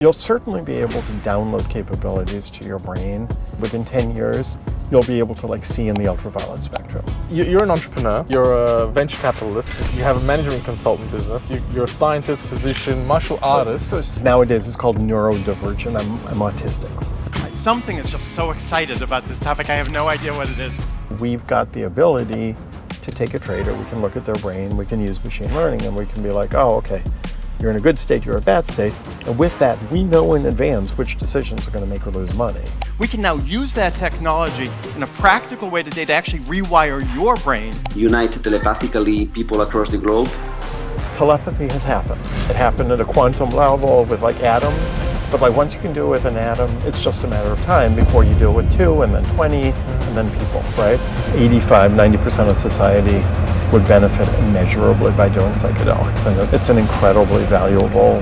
You'll certainly be able to download capabilities to your brain. Within 10 years, you'll be able to see in the ultraviolet spectrum. You're an entrepreneur, you're a venture capitalist, you have a management consultant business, you're a scientist, physician, martial artist. So nowadays it's called neurodivergent. I'm autistic. Something is just so excited about this topic, I have no idea what it is. We've got the ability to take a trader, we can look at their brain, we can use machine learning, and we can be like, oh, okay, you're in a good state, you're in a bad state. And with that, we know in advance which decisions are going to make or lose money. We can now use that technology in a practical way today to actually rewire your brain. Unite telepathically people across the globe. Telepathy has happened. It happened at a quantum level with atoms, but once you can do it with an atom, it's just a matter of time before you do it with 2 and then 20 and then people, right? 85-90% of society would benefit immeasurably by doing psychedelics, and it's an incredibly valuable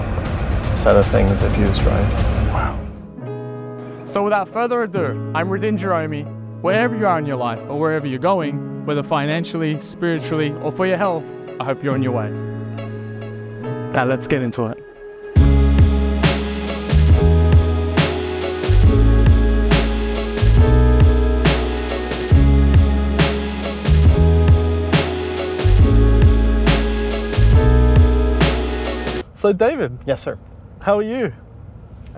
set of things if used right. Wow. So without further ado, I'm Redin Jerome. Wherever you are in your life or wherever you're going, whether financially, spiritually, or for your health, I hope you're on your way. Now let's get into it. So David. Yes, sir. How are you?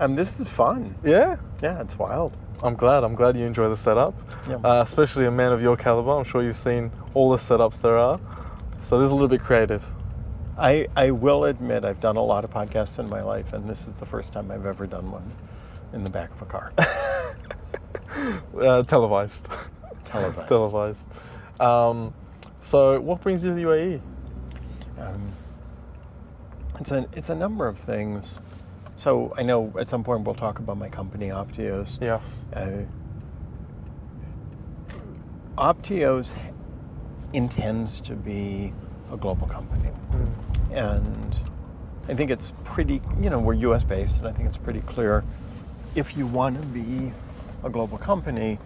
This is fun. Yeah? Yeah, it's wild. I'm glad you enjoy the setup. Yeah. Especially a man of your caliber. I'm sure you've seen all the setups there are. So this is a little bit creative. I will admit I've done a lot of podcasts in my life, and this is the first time I've ever done one in the back of a car. Televised. Televised. So what brings you to the UAE? It's a number of things. So I know at some point we'll talk about my company, Optios. Yes. Optios intends to be a global company. And I think it's pretty, we're US based, and I think it's pretty clear if you want to be a global company,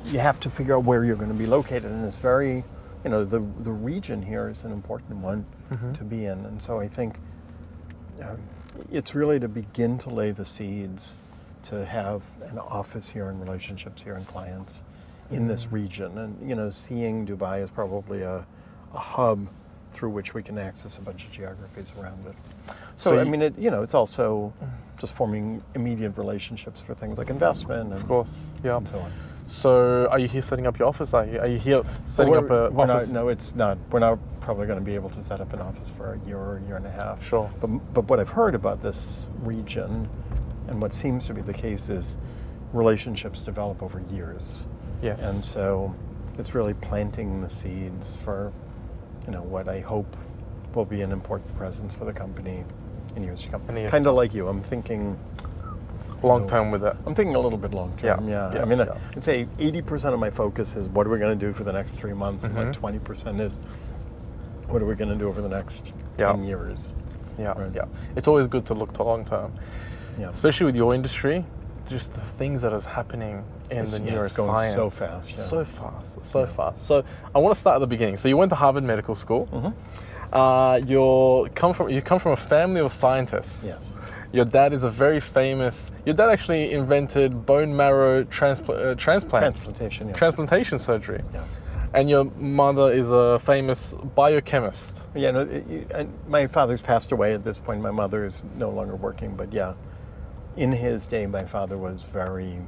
you have to figure out where you're going to be located. And it's very, the region here is an important one to be in. And so I think it's really to begin to lay the seeds to have an office here and relationships here and clients in this region. And, seeing Dubai as probably a hub through which we can access a bunch of geographies around it. So it's also just forming immediate relationships for things like investment. And, of course, yeah. And so on. So are you here setting up your office? Are you here setting up an office? No, it's not. We're not probably going to be able to set up an office for a year or a year and a half. Sure. But what I've heard about this region, and what seems to be the case, is relationships develop over years. Yes. And so it's really planting the seeds for what I hope will be an important presence for the company in years to come. Kind of like you, I'm thinking long term with it. I'm thinking a little bit long term. Yeah. I'd say 80% of my focus is what are we going to do for the next 3 months, and 20% is what are we going to do over the next 10 years. Yeah, right? yeah. It's always good to look to long term. Yeah. Especially with your industry, just the things that is happening in the neuroscience. It's going so fast. Yeah. So fast. So I want to start at the beginning. So you went to Harvard Medical School. You come from a family of scientists. Yes. Your dad is a very famous. Your dad actually invented bone marrow transplantation. Yeah. Transplantation surgery. Yeah. And your mother is a famous biochemist. Yeah. My father's passed away at this point. My mother is no longer working. But yeah, in his day, my father was very,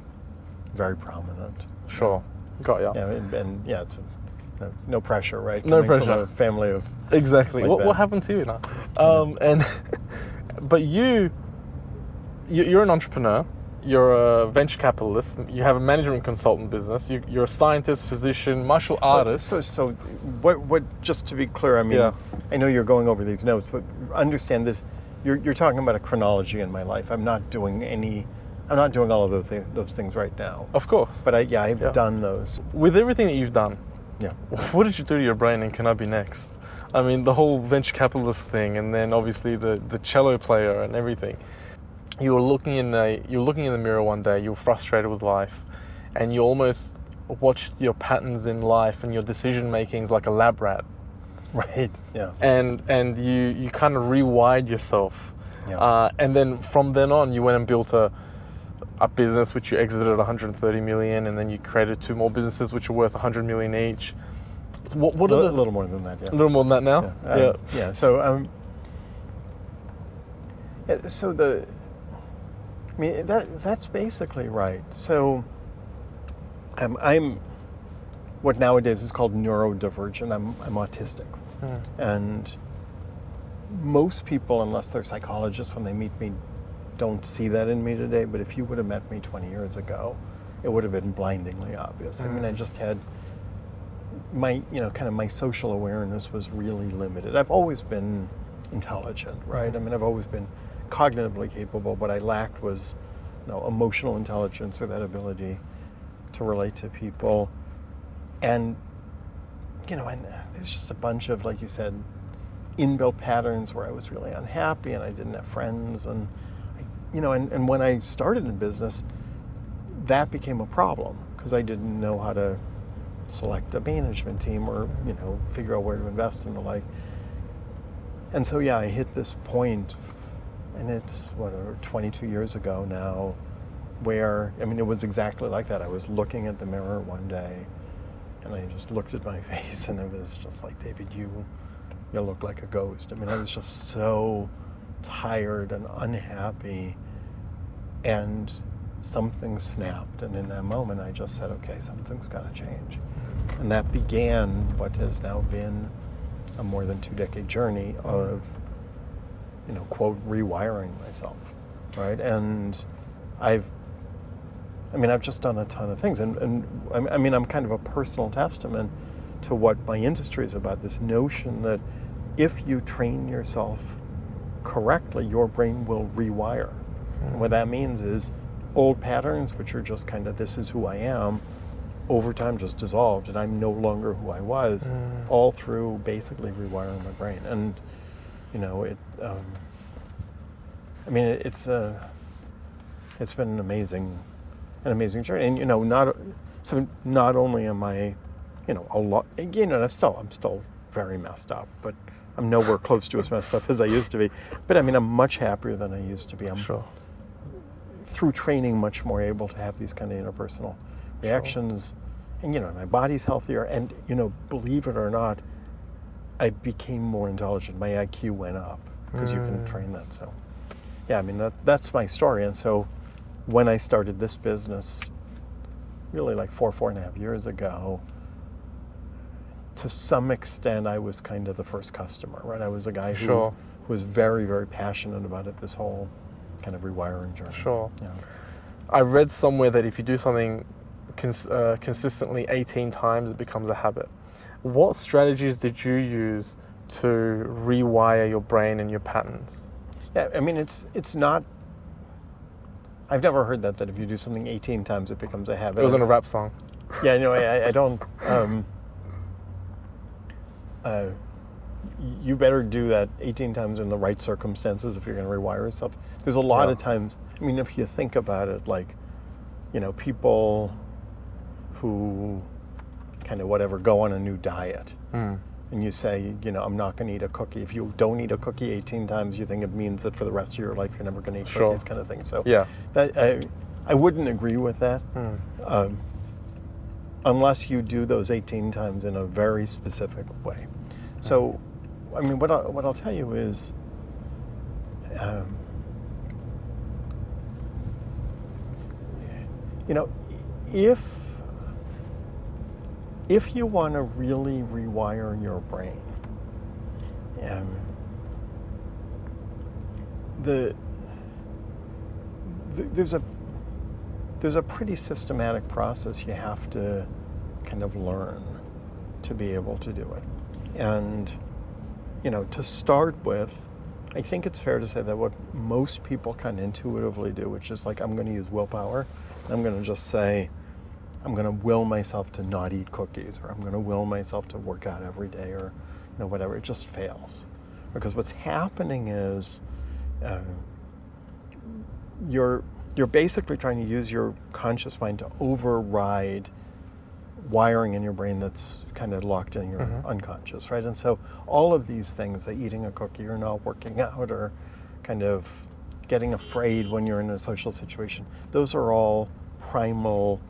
very prominent. Sure. Got ya. Yeah. And it's no pressure, right? No Coming pressure. From a family of exactly. Like what happened to you now? But you're an entrepreneur, you're a venture capitalist, you have a management consultant business, you're a scientist, physician, martial artist. So what? Just to be clear, I know you're going over these notes, but understand this. You're talking about a chronology in my life. I'm not doing all of those things right now. Of course. But I've done those. With everything that you've done, yeah. What did you do to your brain, and can I be next? The whole venture capitalist thing, and then obviously the cello player and everything. You were looking in the mirror one day, you were frustrated with life, and you almost watched your patterns in life and your decision makings like a lab rat. Right, yeah. And you kind of rewired yourself Yeah. And then from then on, you went and built a business which you exited at 130 million, and then you created 2 more businesses which are worth 100 million each. So what are A little more than that, yeah. a little more than that now? Yeah. So, that's basically right. So, I'm what nowadays is called neurodivergent. I'm autistic, and most people, unless they're psychologists, when they meet me, don't see that in me today. But if you would have met me 20 years ago, it would have been blindingly obvious. I mean, I just had my social awareness was really limited. I've always been intelligent, right? I mean, I've always been cognitively capable. What I lacked was, emotional intelligence, or that ability to relate to people. And, and there's just a bunch of, like you said, inbuilt patterns where I was really unhappy and I didn't have friends. And, and when I started in business, that became a problem because I didn't know how to select a management team or, figure out where to invest and the like. And so, I hit this point, and it's, 22 years ago now, where, it was exactly like that. I was looking at the mirror one day, and I just looked at my face, and it was just like, David, you look like a ghost. I was just so tired and unhappy, and something snapped. And in that moment, I just said, okay, something's got to change. And that began what has now been a more than 2-decade journey of, quote, rewiring myself, right? And I've just done a ton of things. And I'm kind of a personal testament to what my industry is about, this notion that if you train yourself correctly, your brain will rewire. And what that means is old patterns, which are just kind of, this is who I am, over time just dissolved, and I'm no longer who I was, all through basically rewiring my brain. And, it's been an amazing journey. And, not only am I, a lot, and I'm still very messed up, but I'm nowhere close to as messed up as I used to be. But I'm much happier than I used to be. I'm Sure. through training much more able to have these kind of interpersonal reactions. Sure. And my body's healthier, and believe it or not, I became more intelligent. My IQ went up because you can train that. So that's my story. And so when I started this business really like 4.5 years ago, to some extent I was kind of the first customer, right? I was a guy who was very, very passionate about it, this whole kind of rewiring journey. Sure. I read somewhere that if you do something consistently 18 times, it becomes a habit. What strategies did you use to rewire your brain and your patterns? Yeah, it's not, I've never heard that if you do something 18 times, it becomes a habit. It was in a rap song. Yeah, I don't, you better do that 18 times in the right circumstances if you're going to rewire yourself. There's a lot of times, if you think about it, like, people who kind of go on a new diet, and you say, I'm not going to eat a cookie. If you don't eat a cookie 18 times, you think it means that for the rest of your life you're never going to eat cookies, kind of thing. So that, I wouldn't agree with that, unless you do those 18 times in a very specific way. So, what I'll tell you is, if you want to really rewire your brain, there's a pretty systematic process you have to kind of learn to be able to do it. And, to start with, I think it's fair to say that what most people kind of intuitively do, which is like, I'm going to use willpower, and I'm going to just say, I'm going to will myself to not eat cookies, or I'm going to will myself to work out every day, or whatever. It just fails. Because what's happening is you're basically trying to use your conscious mind to override wiring in your brain that's kind of locked in your unconscious, right? And so all of these things, like eating a cookie or not working out or kind of getting afraid when you're in a social situation. Those are all primal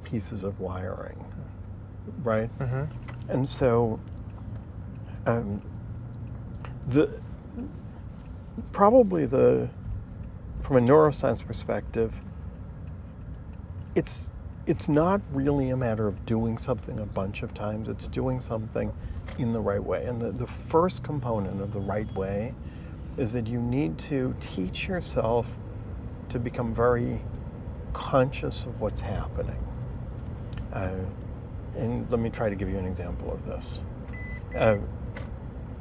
pieces of wiring, right? And so from a neuroscience perspective, it's not really a matter of doing something a bunch of times. It's doing something in the right way. And the first component of the right way is that you need to teach yourself to become very conscious of what's happening. And let me try to give you an example of this.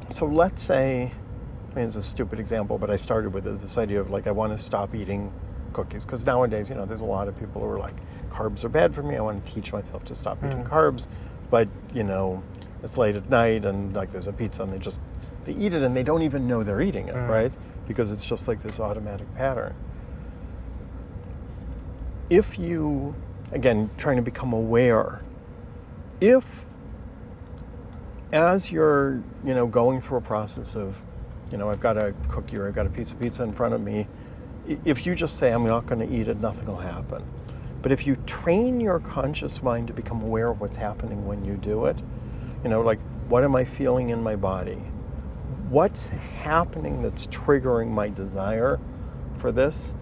So let's say, I mean, it's a stupid example, but I started with this idea of like, I want to stop eating cookies. Because nowadays, there's a lot of people who are like, carbs are bad for me. I want to teach myself to stop eating carbs. But, it's late at night and like there's a pizza and they eat it and they don't even know they're eating it, right? Because it's just like this automatic pattern. If you, again, trying to become aware, if as you're, going through a process of, I've got a cookie or I've got a piece of pizza in front of me, if you just say, I'm not going to eat it, nothing will happen. But if you train your conscious mind to become aware of what's happening when you do it, like, what am I feeling in my body? What's happening that's triggering my desire for this?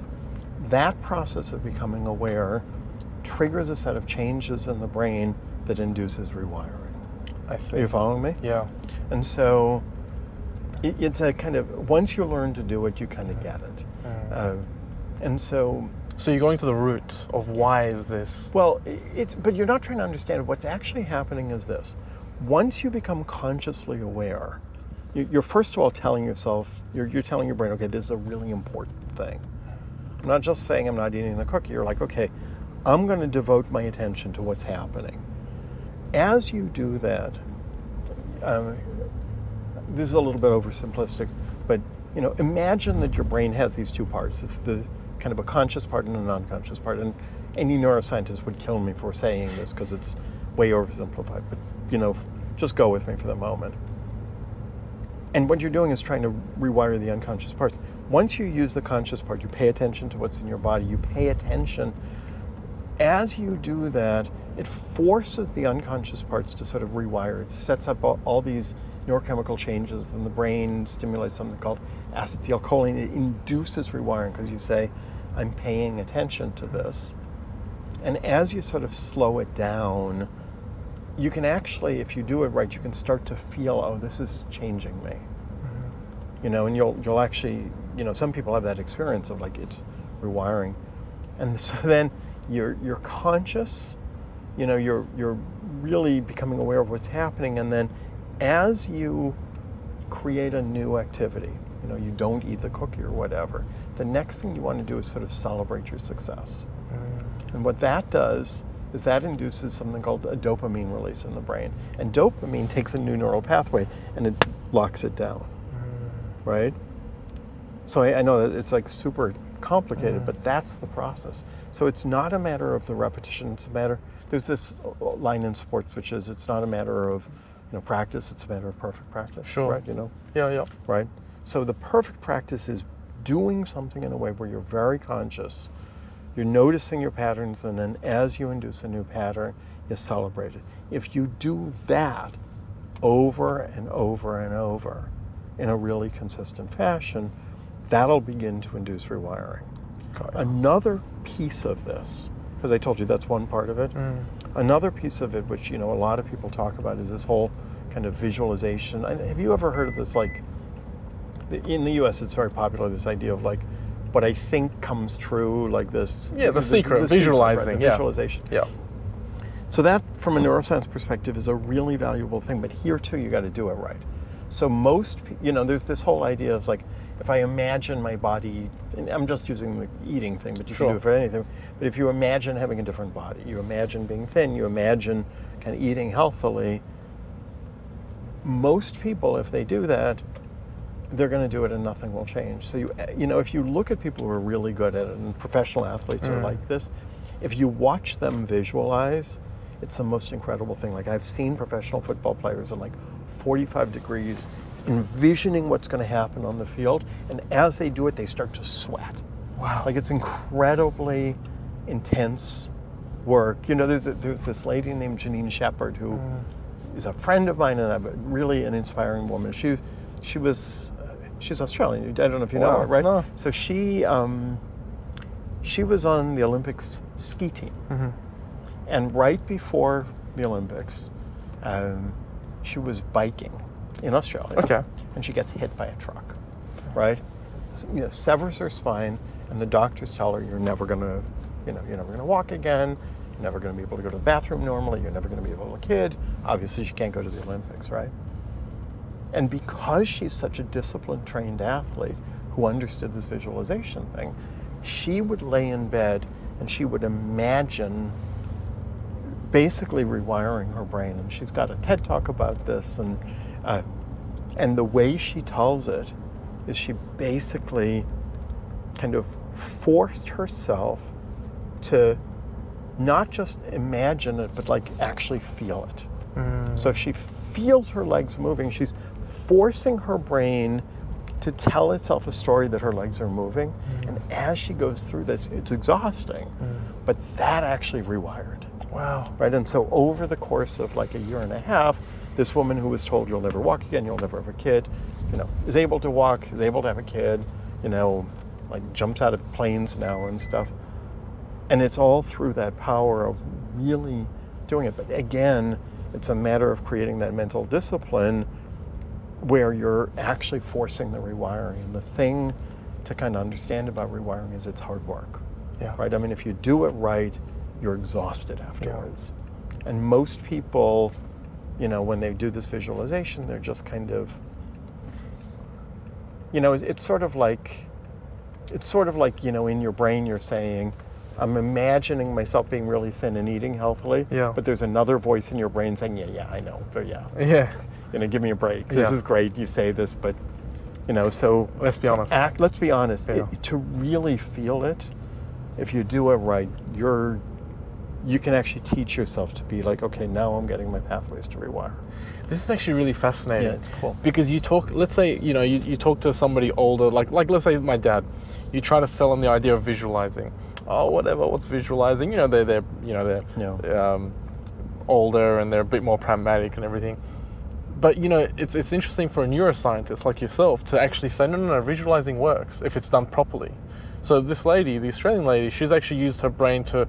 That process of becoming aware triggers a set of changes in the brain that induces rewiring. I see. Are you following me? Yeah. And so it's a kind of, once you learn to do it, you kind of get it. And so you're going to the root of why is this? Well, but you're not trying to understand what's actually happening is this. Once you become consciously aware, you're first of all telling yourself, you're telling your brain, okay, this is a really important thing. I'm not just saying I'm not eating the cookie. You're like, okay, I'm going to devote my attention to what's happening. As you do that, this is a little bit oversimplistic, but imagine that your brain has these two parts. It's the kind of a conscious part and a non-conscious part. And any neuroscientist would kill me for saying this because it's way oversimplified. But just go with me for the moment. And what you're doing is trying to rewire the unconscious parts. Once you use the conscious part, you pay attention to what's in your body. You pay attention. As you do that, it forces the unconscious parts to sort of rewire. It sets up all these neurochemical changes in the brain, stimulates something called acetylcholine. It induces rewiring because you say, I'm paying attention to this. And as you sort of slow it down, you can actually, if you do it right, you can start to feel, oh, this is changing me. And you'll actually, some people have that experience of like, it's rewiring. And so then you're conscious, you're really becoming aware of what's happening. And then as you create a new activity, you don't eat the cookie or whatever, the next thing you want to do is sort of celebrate your success. And what that does is that induces something called a dopamine release in the brain. And dopamine takes a new neural pathway and it locks it down, right? So I know that it's like super complicated, but that's the process. So it's not a matter of the repetition, it's a matter, there's this line in sports which is, it's not a matter of practice, it's a matter of perfect practice, sure. Right? Yeah. Right? So the perfect practice is doing something in a way where you're very conscious, you're noticing your patterns, and then as you induce a new pattern, you celebrate it. If you do that over and over and over in a really consistent fashion, that'll begin to induce rewiring. Another piece of this, because I told you that's one part of it, another piece of it, which a lot of people talk about, is this whole kind of visualization. Have you ever heard of this, like, in the US it's very popular, this idea of like, what I think comes true, like this. Yeah, the secret, visualizing, visualization. Yeah. So that, from a neuroscience perspective, is a really valuable thing, but here too, you got to do it right. So most, there's this whole idea of like, if I imagine my body, and I'm just using the eating thing, but you can do it for anything, but if you imagine having a different body, you imagine being thin, you imagine kind of eating healthily, most people, if they do that, they're going to do it and nothing will change. So if you look at people who are really good at it, and professional athletes are like this, if you watch them visualize, it's the most incredible thing. Like, I've seen professional football players in like 45 degrees envisioning what's going to happen on the field, and as they do it, they start to sweat. Wow. Like, it's incredibly intense work. You know, there's this lady named Janine Shepherd who is a friend of mine and really an inspiring woman. She's Australian. I don't know if you know her, right? No. So she was on the Olympics ski team, and right before the Olympics, she was biking in Australia. Okay. And she gets hit by a truck, right? You know, severs her spine, and the doctors tell her, you're never gonna walk again. You're never gonna be able to go to the bathroom normally. You're never gonna be able to have a kid. Obviously, she can't go to the Olympics, right? And because she's such a disciplined, trained athlete who understood this visualization thing, she would lay in bed and she would imagine basically rewiring her brain. And she's got a TED Talk about this, and the way she tells it is she basically kind of forced herself to not just imagine it, but like actually feel it. So if she feels her legs moving, she's forcing her brain to tell itself a story that her legs are moving. And as she goes through this, it's exhausting, but that actually rewired. Wow. Right, and so over the course of like a year and a half, this woman who was told you'll never walk again, you'll never have a kid, you know, is able to walk, is able to have a kid, you know, like jumps out of planes now and stuff. And it's all through that power of really doing it. But again, it's a matter of creating that mental discipline where you're actually forcing the rewiring. And the thing to kind of understand about rewiring is it's hard work. Yeah. Right? I mean, if you do it right, you're exhausted afterwards. Yeah. And most people, you know, when they do this visualization, they're just kind of, you know, it's sort of like, you know, in your brain you're saying, I'm imagining myself being really thin and eating healthily, Yeah. but there's another voice in your brain saying, yeah, I know, but yeah. Yeah. You know, give me a break. This is great, you say this, but, you know, so. Let's be honest. Let's be honest. Yeah. To really feel it, if you do it right, you can actually teach yourself to be like, okay, now I'm getting my pathways to rewire. This is actually really fascinating. Yeah, it's cool. Because you talk, let's say, you know, you talk to somebody older, like let's say my dad, you try to sell them the idea of visualizing. Oh, whatever, what's visualizing? You know, they're older and they're a bit more pragmatic and everything. But, you know, it's interesting for a neuroscientist like yourself to actually say, no, visualizing works if it's done properly. So this lady, the Australian lady, she's actually used her brain to,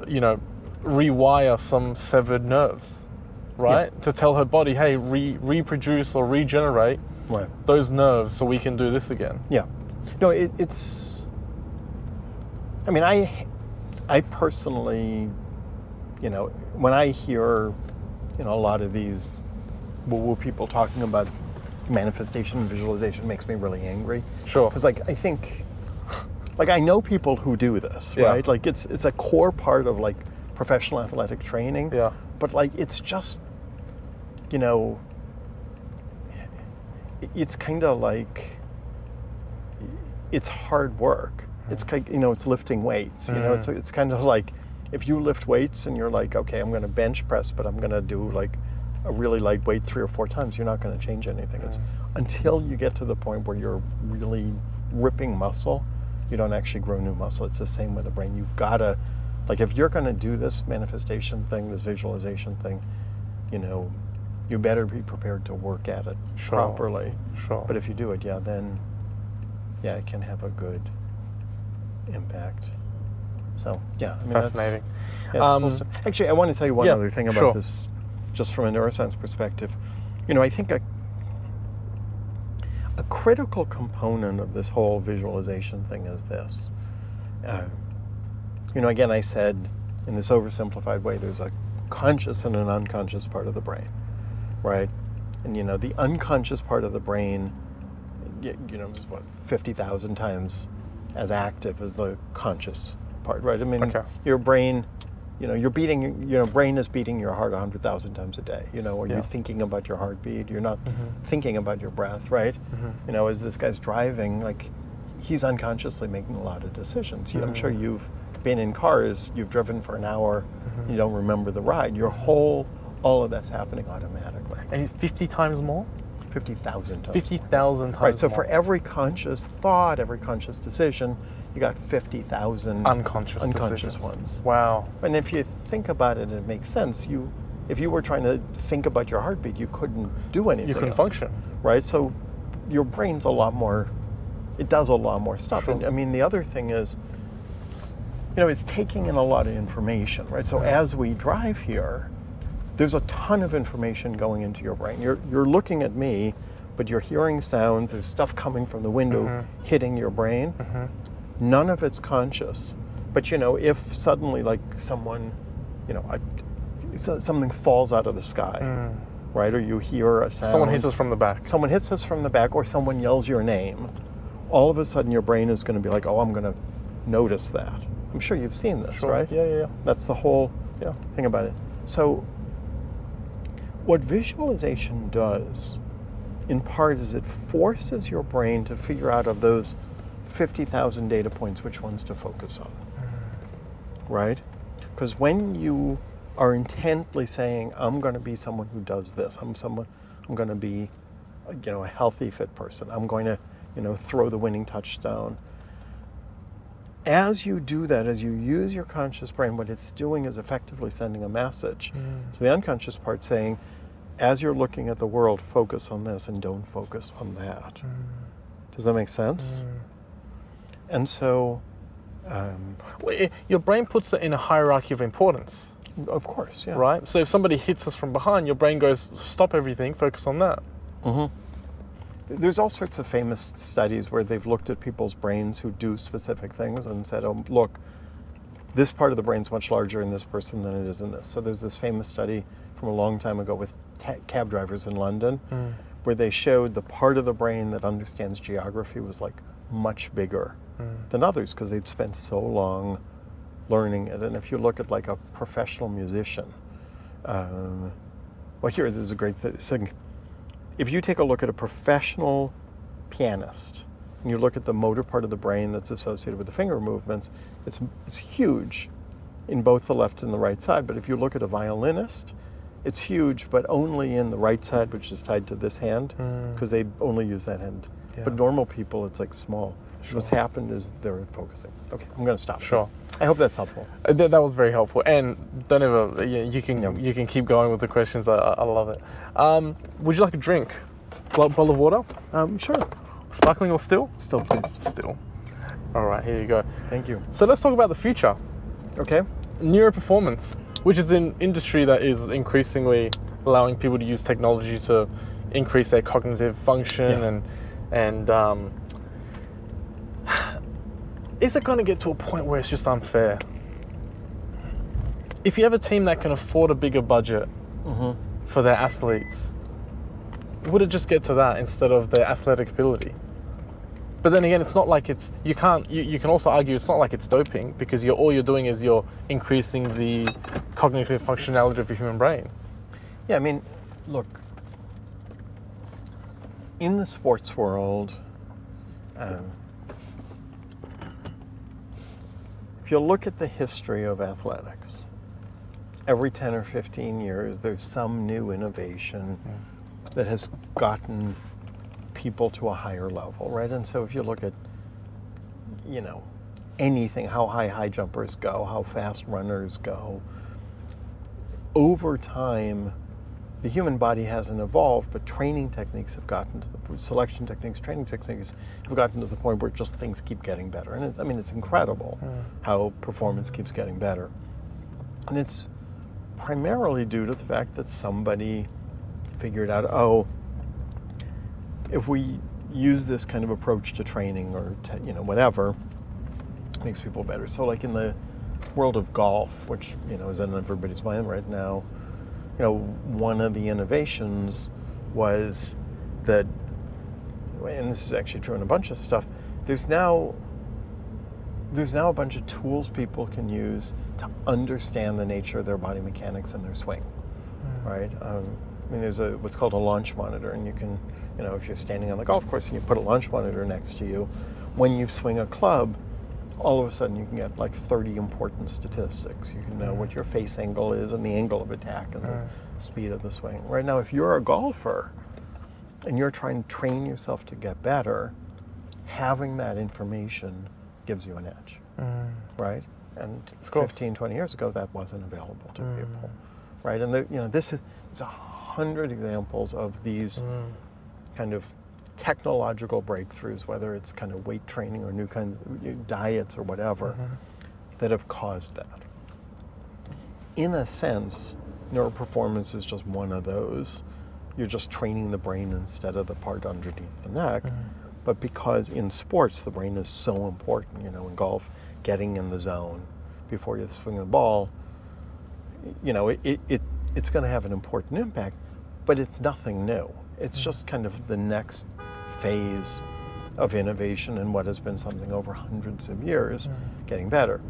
you know, rewire some severed nerves, right? Yeah. To tell her body, hey, reproduce or regenerate those nerves so we can do this again. Yeah. No, it's, I mean, I personally, you know, when I hear, you know, a lot of these woo-woo people talking about manifestation and visualization, makes me really angry. Sure. Because, like, I think, like, I know people who do this, right? Like, it's a core part of, like, professional athletic training. Yeah. But, like, it's just, you know, it's kind of like, it's hard work. It's, you know, it's lifting weights. You know, it's kind of like, if you lift weights and you're like, okay, I'm going to bench press, but I'm going to do, like, a really light weight 3 or 4 times, you're not going to change anything. It's until you get to the point where you're really ripping muscle, you don't actually grow new muscle. It's the same with the brain. You've got to, like, if you're going to do this manifestation thing, this visualization thing, you know, you better be prepared to work at it properly. Sure. But if you do it, then, it can have a good impact. So, I mean, fascinating. That's actually, I want to tell you one other thing about this, just from a neuroscience perspective. You know, I think a critical component of this whole visualization thing is this. You know, again, I said in this oversimplified way, there's a conscious and an unconscious part of the brain, right? And, you know, the unconscious part of the brain, you know, is 50,000 times as active as the conscious part, right? I mean, your brain, you know, brain is beating your heart 100,000 times a day, you know, or you're thinking about your heartbeat, you're not thinking about your breath, right? You know, as this guy's driving, like, he's unconsciously making a lot of decisions. I'm sure you've been in cars, you've driven for an hour, you don't remember the ride. All of that's happening automatically. And 50 times more? 50,000 times. 50,000 times Right, so more. for every conscious thought, every conscious decision, you got 50,000 unconscious decisions. ones. Wow. And if you think about it, it makes sense. If you were trying to think about your heartbeat, you couldn't do anything. You couldn't else, function. right? So your brain's a lot more, it does a lot more stuff. Sure. And I mean, the other thing is, it's taking in a lot of information, right? So as we drive here, there's a ton of information going into your brain. You're looking at me, but you're hearing sounds, there's stuff coming from the window hitting your brain. None of it's conscious. But if suddenly like someone, something falls out of the sky, right? Or you hear a sound. Someone hits us from the back. Someone hits us from the back, or someone yells your name. All of a sudden your brain is going to be like, oh, I'm going to notice that. I'm sure you've seen this, Sure. right? Yeah. That's the whole Yeah. thing about it. So what visualization does, in part, is it forces your brain to figure out of those 50,000 data points which ones to focus on, right? Because when you are intently saying, I'm going to be someone who does this, I'm going to be, a healthy, fit person, I'm going to, throw the winning touchdown. As you do that, as you use your conscious brain, what it's doing is effectively sending a message to the unconscious part saying, as you're looking at the world, focus on this and don't focus on that. Does that make sense? And so... your brain puts it in a hierarchy of importance. Of course, yeah. Right? So if somebody hits us from behind, your brain goes, stop everything, focus on that. There's all sorts of famous studies where they've looked at people's brains who do specific things and said, oh, look, this part of the brain's much larger in this person than it is in this. So there's this famous study from a long time ago with cab drivers in London where they showed the part of the brain that understands geography was like much bigger than others because they'd spent so long learning it. And if you look at like a professional musician, here, this is a great thing. If you take a look at a professional pianist and you look at the motor part of the brain that's associated with the finger movements, it's huge in both the left and the right side. But if you look at a violinist, it's huge, but only in the right side, which is tied to this hand, because they only use that hand. Yeah. But normal people, it's like small. Sure. What's happened is they're focusing. Okay, I'm going to stop. Sure. I hope that's helpful. That was very helpful. And don't ever, you can keep going with the questions. I love it. Would you like a drink? Bottle of water? Sure. Sparkling or still? Still, please. Still. All right, here you go. Thank you. So let's talk about the future. Okay. Neuroperformance, which is an industry that is increasingly allowing people to use technology to increase their cognitive function and is it going to get to a point where it's just unfair? If you have a team that can afford a bigger budget for their athletes, would it just get to that instead of their athletic ability? But then again, it's not like it's, you can also argue it's not like it's doping because all you're doing is you're increasing the cognitive functionality of your human brain. Yeah, I mean, look, in the sports world, if you look at the history of athletics, every 10 or 15 years, there's some new innovation that has gotten people to a higher level, right? And so if you look at, anything, how high jumpers go, how fast runners go, over time, the human body hasn't evolved, but training techniques have gotten to selection techniques, training techniques have gotten to the point where just things keep getting better. And it's incredible how performance keeps getting better. And it's primarily due to the fact that somebody figured out, if we use this kind of approach to training or whatever, it makes people better. So like in the world of golf, which is on everybody's mind right now, one of the innovations was that, and this is actually true in a bunch of stuff, there's now a bunch of tools people can use to understand the nature of their body mechanics and their swing, right? There's what's called a launch monitor, and you can, if you're standing on the golf course and you put a launch monitor next to you, when you swing a club, all of a sudden you can get like 30 important statistics. You can know what your face angle is and the angle of attack and the speed of the swing. Right now, if you're a golfer and you're trying to train yourself to get better, having that information gives you an edge, right? And 15, 20 years ago, that wasn't available to people, right? And this is 100 examples of these kind of technological breakthroughs, whether it's kind of weight training or new kinds of diets or whatever, that have caused that. In a sense, neuroperformance is just one of those. You're just training the brain instead of the part underneath the neck. But because in sports, the brain is so important, in golf, getting in the zone before you swing the ball, it's going to have an important impact, but it's nothing new. It's just kind of the next phase of innovation in what has been something over hundreds of years, getting better.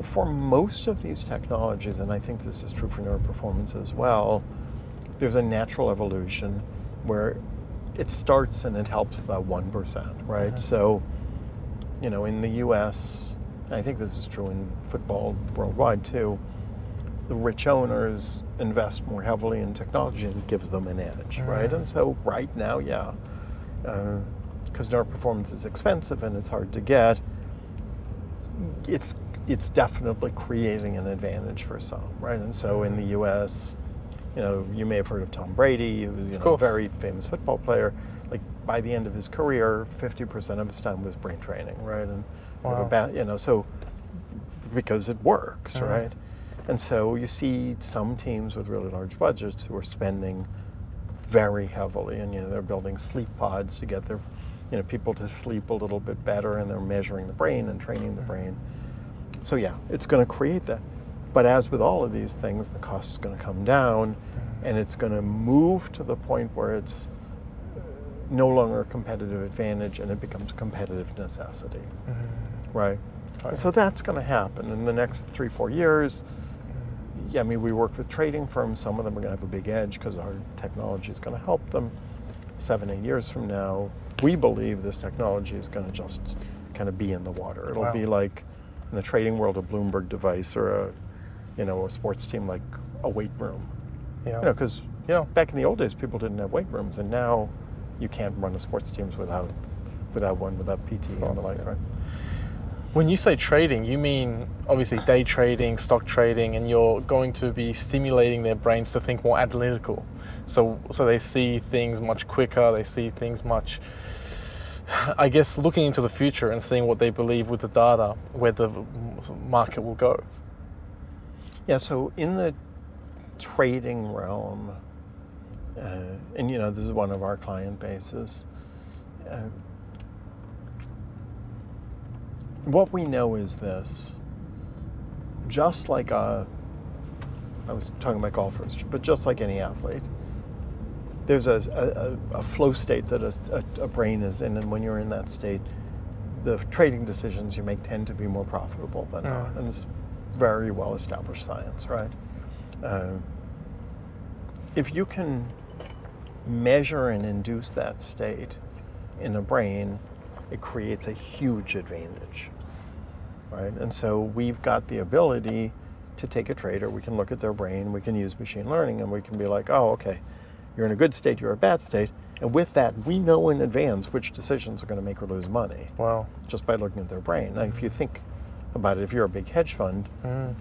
For most of these technologies, and I think this is true for neuroperformance as well, there's a natural evolution where it starts and it helps the 1%, right? So, in the US, I think this is true in football worldwide too, the rich owners invest more heavily in technology and it gives them an edge, right? And so right now, because neuroperformance is expensive and it's hard to get, it's definitely creating an advantage for some, right? And so in the US, you may have heard of Tom Brady, who was a very famous football player. Like by the end of his career, 50% of his time was brain training, right? And so because it works, right? And so you see some teams with really large budgets who are spending very heavily, and they're building sleep pods to get their people to sleep a little bit better, and they're measuring the brain and training the brain. So it's going to create that. But as with all of these things, the cost is going to come down, and it's going to move to the point where it's no longer a competitive advantage and it becomes a competitive necessity, right? And so that's going to happen in the next 3-4 years. We work with trading firms. Some of them are going to have a big edge because our technology is going to help them. 7-8 years from now, we believe this technology is going to just kind of be in the water. It'll be like in the trading world, a Bloomberg device or a sports team like a weight room. Because back in the old days, people didn't have weight rooms, and now you can't run a sports teams without PT and the like, right? When you say trading, you mean obviously day trading, stock trading, and you're going to be stimulating their brains to think more analytical. So they see things much quicker, they see things much, I guess, looking into the future and seeing what they believe with the data, where the market will go. Yeah, so in the trading realm, and this is one of our client bases, what we know is this: just like I was talking about golfers, but just like any athlete, there's a flow state that a brain is in, and when you're in that state, the trading decisions you make tend to be more profitable than not, and it's very well established science, right? If you can measure and induce that state in a brain, it creates a huge advantage, right? And so we've got the ability to take a trader, we can look at their brain, we can use machine learning, and we can be like, oh, okay, you're in a good state, you're a bad state, and with that, we know in advance which decisions are going to make or lose money. Wow. Just by looking at their brain. Now, if you think about it, if you're a big hedge fund,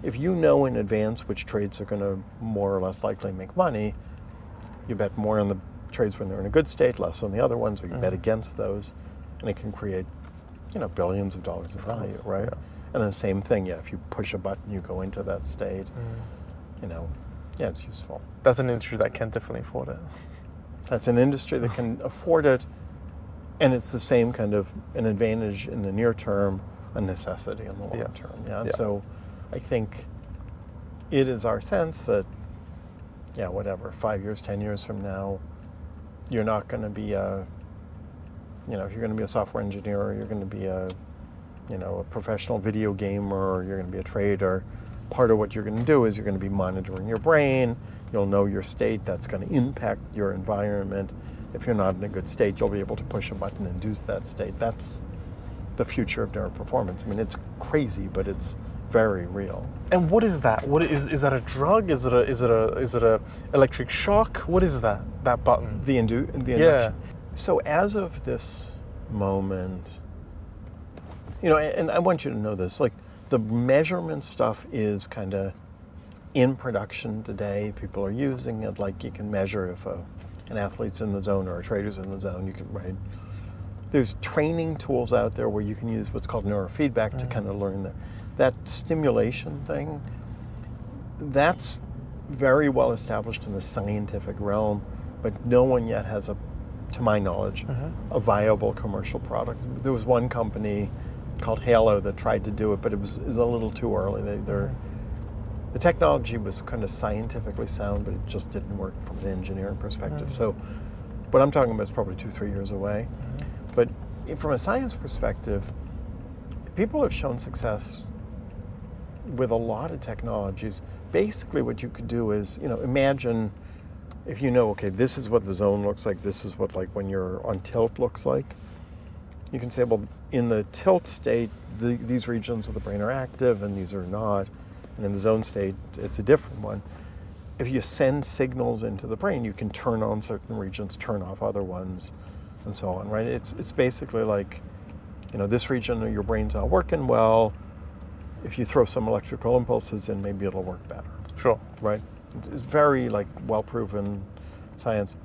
if you know in advance which trades are going to more or less likely make money, you bet more on the trades when they're in a good state, less on the other ones, or you bet against those, and it can create, billions of dollars of value, right? Yeah. And the same thing, if you push a button, you go into that state, it's useful. That's an industry that can definitely afford it. That's an industry that can afford it, and it's the same kind of an advantage in the near term, a necessity in the long term. Yeah. And so I think it is our sense that, 5 years, 10 years from now, you're not going to be if you're going to be a software engineer, or you're going to be a professional video gamer, or you're going to be a trader, part of what you're going to do is you're going to be monitoring your brain. You'll know your state. That's going to impact your environment. If you're not in a good state, you'll be able to push a button and induce that state. That's the future of neuroperformance. I mean, it's crazy, but it's very real. And what is that? What is that a drug? Is it a electric shock? What is that button? The Yeah. induction. So as of this moment, and I want you to know this, like the measurement stuff is kind of in production today. People are using it. Like you can measure if an athlete's in the zone or a trader's in the zone. You can, right? There's training tools out there where you can use what's called neurofeedback to kind of learn that stimulation thing. That's very well established in the scientific realm, but no one yet has to my knowledge, a viable commercial product. There was one company called Halo that tried to do it, but it was a little too early. The technology was kind of scientifically sound, but it just didn't work from an engineering perspective. So what I'm talking about is probably 2-3 years away. But from a science perspective, people have shown success with a lot of technologies. Basically what you could do is, imagine if okay, this is what the zone looks like, this is what like when you're on tilt looks like. You can say, well, in the tilt state, these regions of the brain are active and these are not. And in the zone state, it's a different one. If you send signals into the brain, you can turn on certain regions, turn off other ones, and so on, right? It's basically like, this region of your brain's not working well. If you throw some electrical impulses in, maybe it'll work better. Sure. Right? It's very like well-proven science.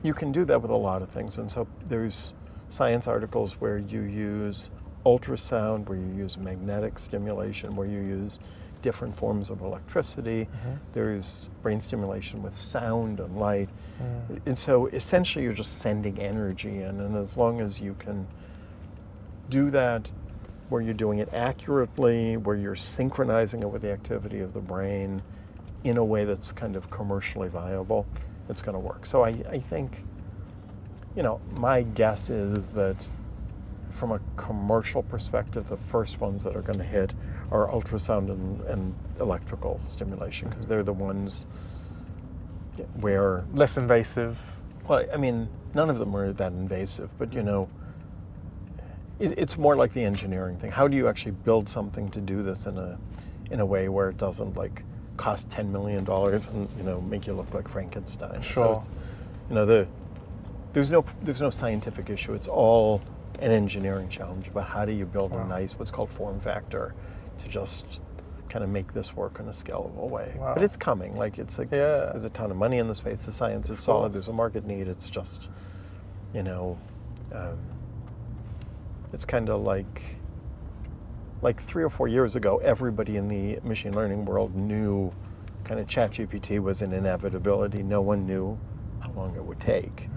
You can do that with a lot of things. And so there's science articles where you use ultrasound, where you use magnetic stimulation, where you use different forms of electricity. There's brain stimulation with sound and light. And so essentially you're just sending energy in, and as long as you can do that where you're doing it accurately, where you're synchronizing it with the activity of the brain in a way that's kind of commercially viable, it's going to work. So I think, my guess is that from a commercial perspective, the first ones that are going to hit are ultrasound and electrical stimulation, because they're the ones where... Less invasive. Well, I mean, none of them are that invasive, but it's more like the engineering thing. How do you actually build something to do this in a way where it doesn't like cost $10 million and make you look like Frankenstein? Sure. So it's, there's no scientific issue. It's all an engineering challenge about how do you build a nice, what's called form factor, to just kind of make this work in a scalable way. Wow. But it's coming. Like there's a ton of money in the space. The science is solid. There's a market need. It's just, it's kind of like 3 or 4 years ago, everybody in the machine learning world knew kind of ChatGPT was an inevitability. No one knew how long it would take.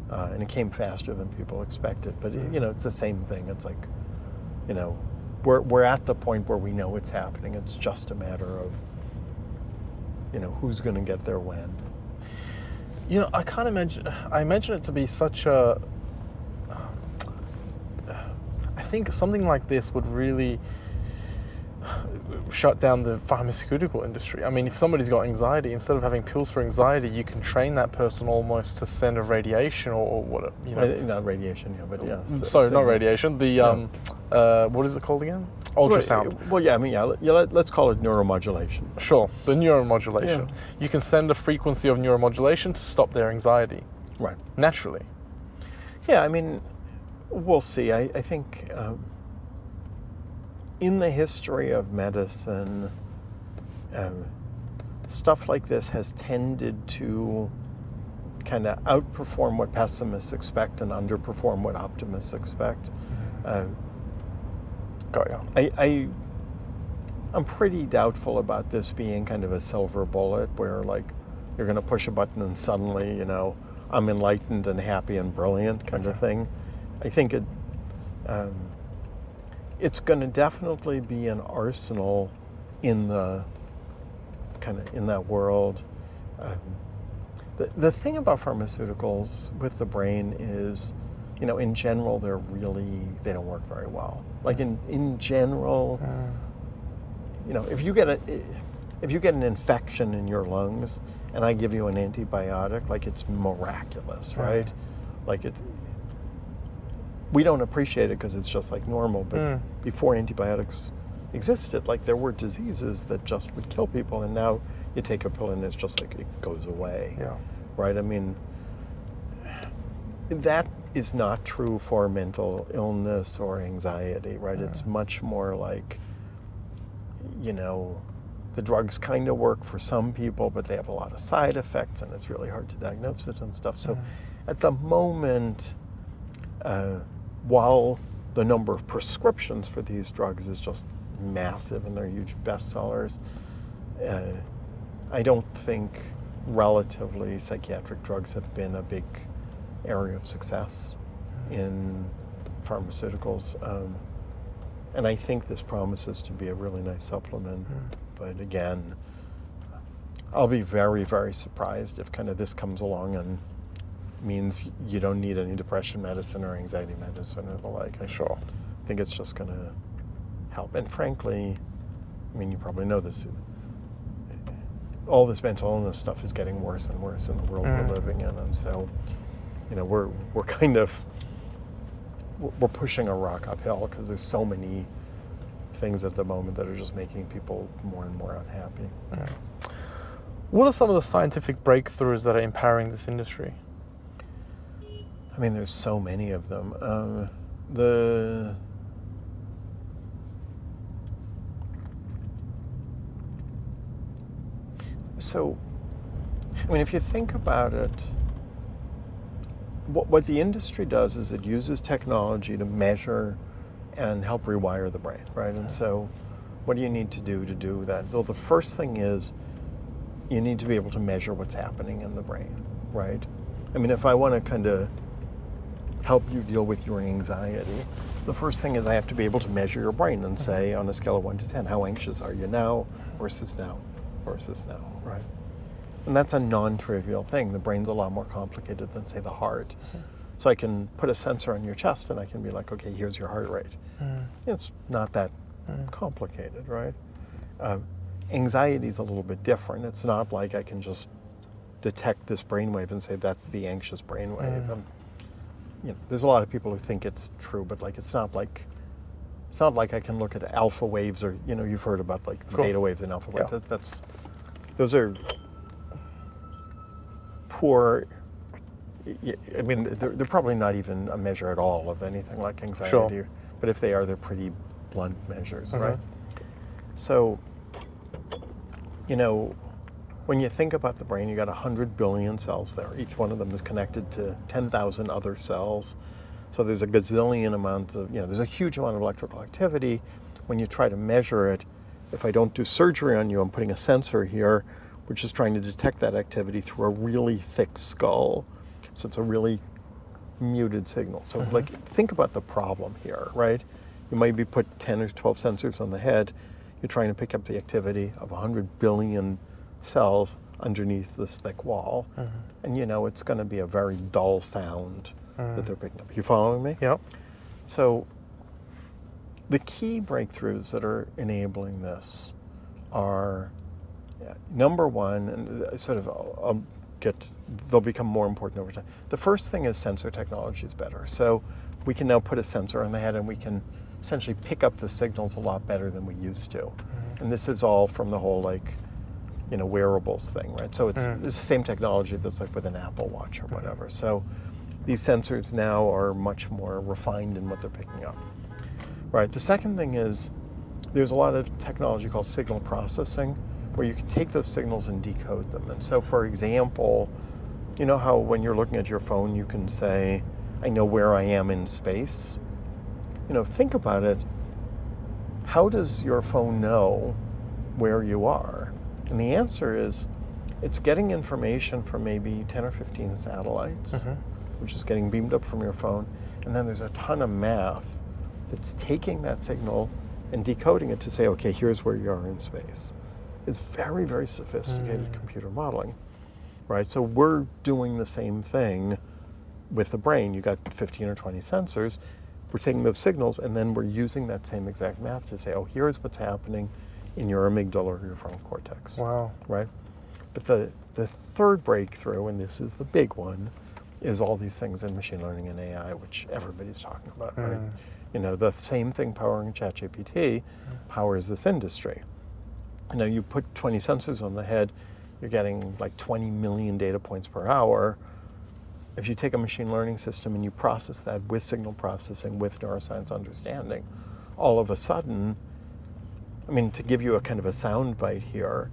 And it came faster than people expected. But, it's the same thing. It's like, we're at the point where we know it's happening. It's just a matter of, who's going to get there when. I can't imagine. I imagine it to be such a. I think something like this would really shut down the pharmaceutical industry. I mean, if somebody's got anxiety, instead of having pills for anxiety, you can train that person almost to send a radiation or what. Not radiation, but yeah. Sorry, not radiation. The what is it called again? Ultrasound. Well, let's call it neuromodulation. Sure, the neuromodulation. Yeah. You can send a frequency of neuromodulation to stop their anxiety. Right. Naturally. Yeah, I mean, we'll see. I think in the history of medicine, stuff like this has tended to kind of outperform what pessimists expect and underperform what optimists expect. Got you. I'm pretty doubtful about this being kind of a silver bullet where like you're going to push a button and suddenly, I'm enlightened and happy and brilliant kind of thing. I think it's going to definitely be an arsenal in the in that world. The thing about pharmaceuticals with the brain is, in general, they don't work very well. Like in general, if you get an infection in your lungs and I give you an antibiotic, like it's miraculous, right? Like we don't appreciate it because it's just like normal, but before antibiotics existed. Like there were diseases that just would kill people, and now you take a pill and it's just like it goes away. Yeah. Right? I mean, that is not true for mental illness or anxiety, right? It's much more like, you know, the drugs kind of work for some people, but they have a lot of side effects, and it's really hard to diagnose it and stuff. So at the moment, while the number of prescriptions for these drugs is just massive and they're huge bestsellers, I don't think relatively psychiatric drugs have been a big area of success in pharmaceuticals. And I think this promises to be a really nice supplement. But again, I'll be very, very surprised if kind of this comes along and means you don't need any depression medicine or anxiety medicine or the like. I think it's just going to help. And frankly, I mean, you probably know this, all this mental illness stuff is getting worse and worse in the world we're living in. And so, you know, we're pushing a rock uphill because there's so many things at the moment that are just making people more and more unhappy. What are some of the scientific breakthroughs that are empowering this industry? I mean, there's so many of them. So, I mean, if you think about it, what the industry does is it uses technology to measure and help rewire the brain, right? And so what do you need to do that? Well, the first thing is you need to be able to measure what's happening in the brain, right? I mean, if I want to kind of help you deal with your anxiety, the first thing is I have to be able to measure your brain and say, on a scale of 1 to 10, how anxious are you now versus now, right? And that's a non-trivial thing. The brain's a lot more complicated than, say, the heart. So I can put a sensor on your chest and I can be like, okay, here's your heart rate. It's not that complicated, right? Anxiety is a little bit different. It's not like I can just detect this brainwave and say that's the anxious brainwave. You know, there's a lot of people who think it's true, but like it's not like I can look at alpha waves, or you know, you've heard about like the beta waves and alpha waves. Yeah. Those are poor. I mean, they're probably not even a measure at all of anything like anxiety. But if they are, they're pretty blunt measures, right? So, you know, when you think about the brain, you got 100 billion cells there. Each one of them is connected to 10,000 other cells. So there's a gazillion amounts of, you know, there's a huge amount of electrical activity. When you try to measure it, if I don't do surgery on you, I'm putting a sensor here, which is trying to detect that activity through a really thick skull. So it's a really muted signal. So like, think about the problem here, right? You maybe put 10 or 12 sensors on the head. You're trying to pick up the activity of 100 billion cells underneath this thick wall. And you know, it's going to be a very dull sound that they're picking up. You following me? Yep. So the key breakthroughs that are enabling this are, number one, and sort of they'll become more important over time. The first thing is sensor technology is better. So we can now put a sensor on the head and we can essentially pick up the signals a lot better than we used to. And this is all from the whole like, you know, wearables thing, right? So it's the same technology that's like with an Apple Watch or whatever. So these sensors now are much more refined in what they're picking up, right? The second thing is there's a lot of technology called signal processing, where you can take those signals and decode them. And so, for example, you know how when you're looking at your phone, you can say, I know where I am in space? You know, think about it. How does your phone know where you are? And the answer is, it's getting information from maybe 10 or 15 satellites, which is getting beamed up from your phone. And then there's a ton of math that's taking that signal and decoding it to say, okay, here's where you are in space. It's very, very sophisticated computer modeling, right? So we're doing the same thing with the brain. You got 15 or 20 sensors. We're taking those signals and then we're using that same exact math to say, oh, here's what's happening in your amygdala or your frontal cortex. Wow. Right? But the third breakthrough, and this is the big one, is all these things in machine learning and AI, which everybody's talking about, right? The same thing powering ChatGPT powers this industry. You put 20 sensors on the head, you're getting like 20 million data points per hour. If you take a machine learning system and you process that with signal processing, with neuroscience understanding, all of a sudden, to give you a kind of a sound bite here,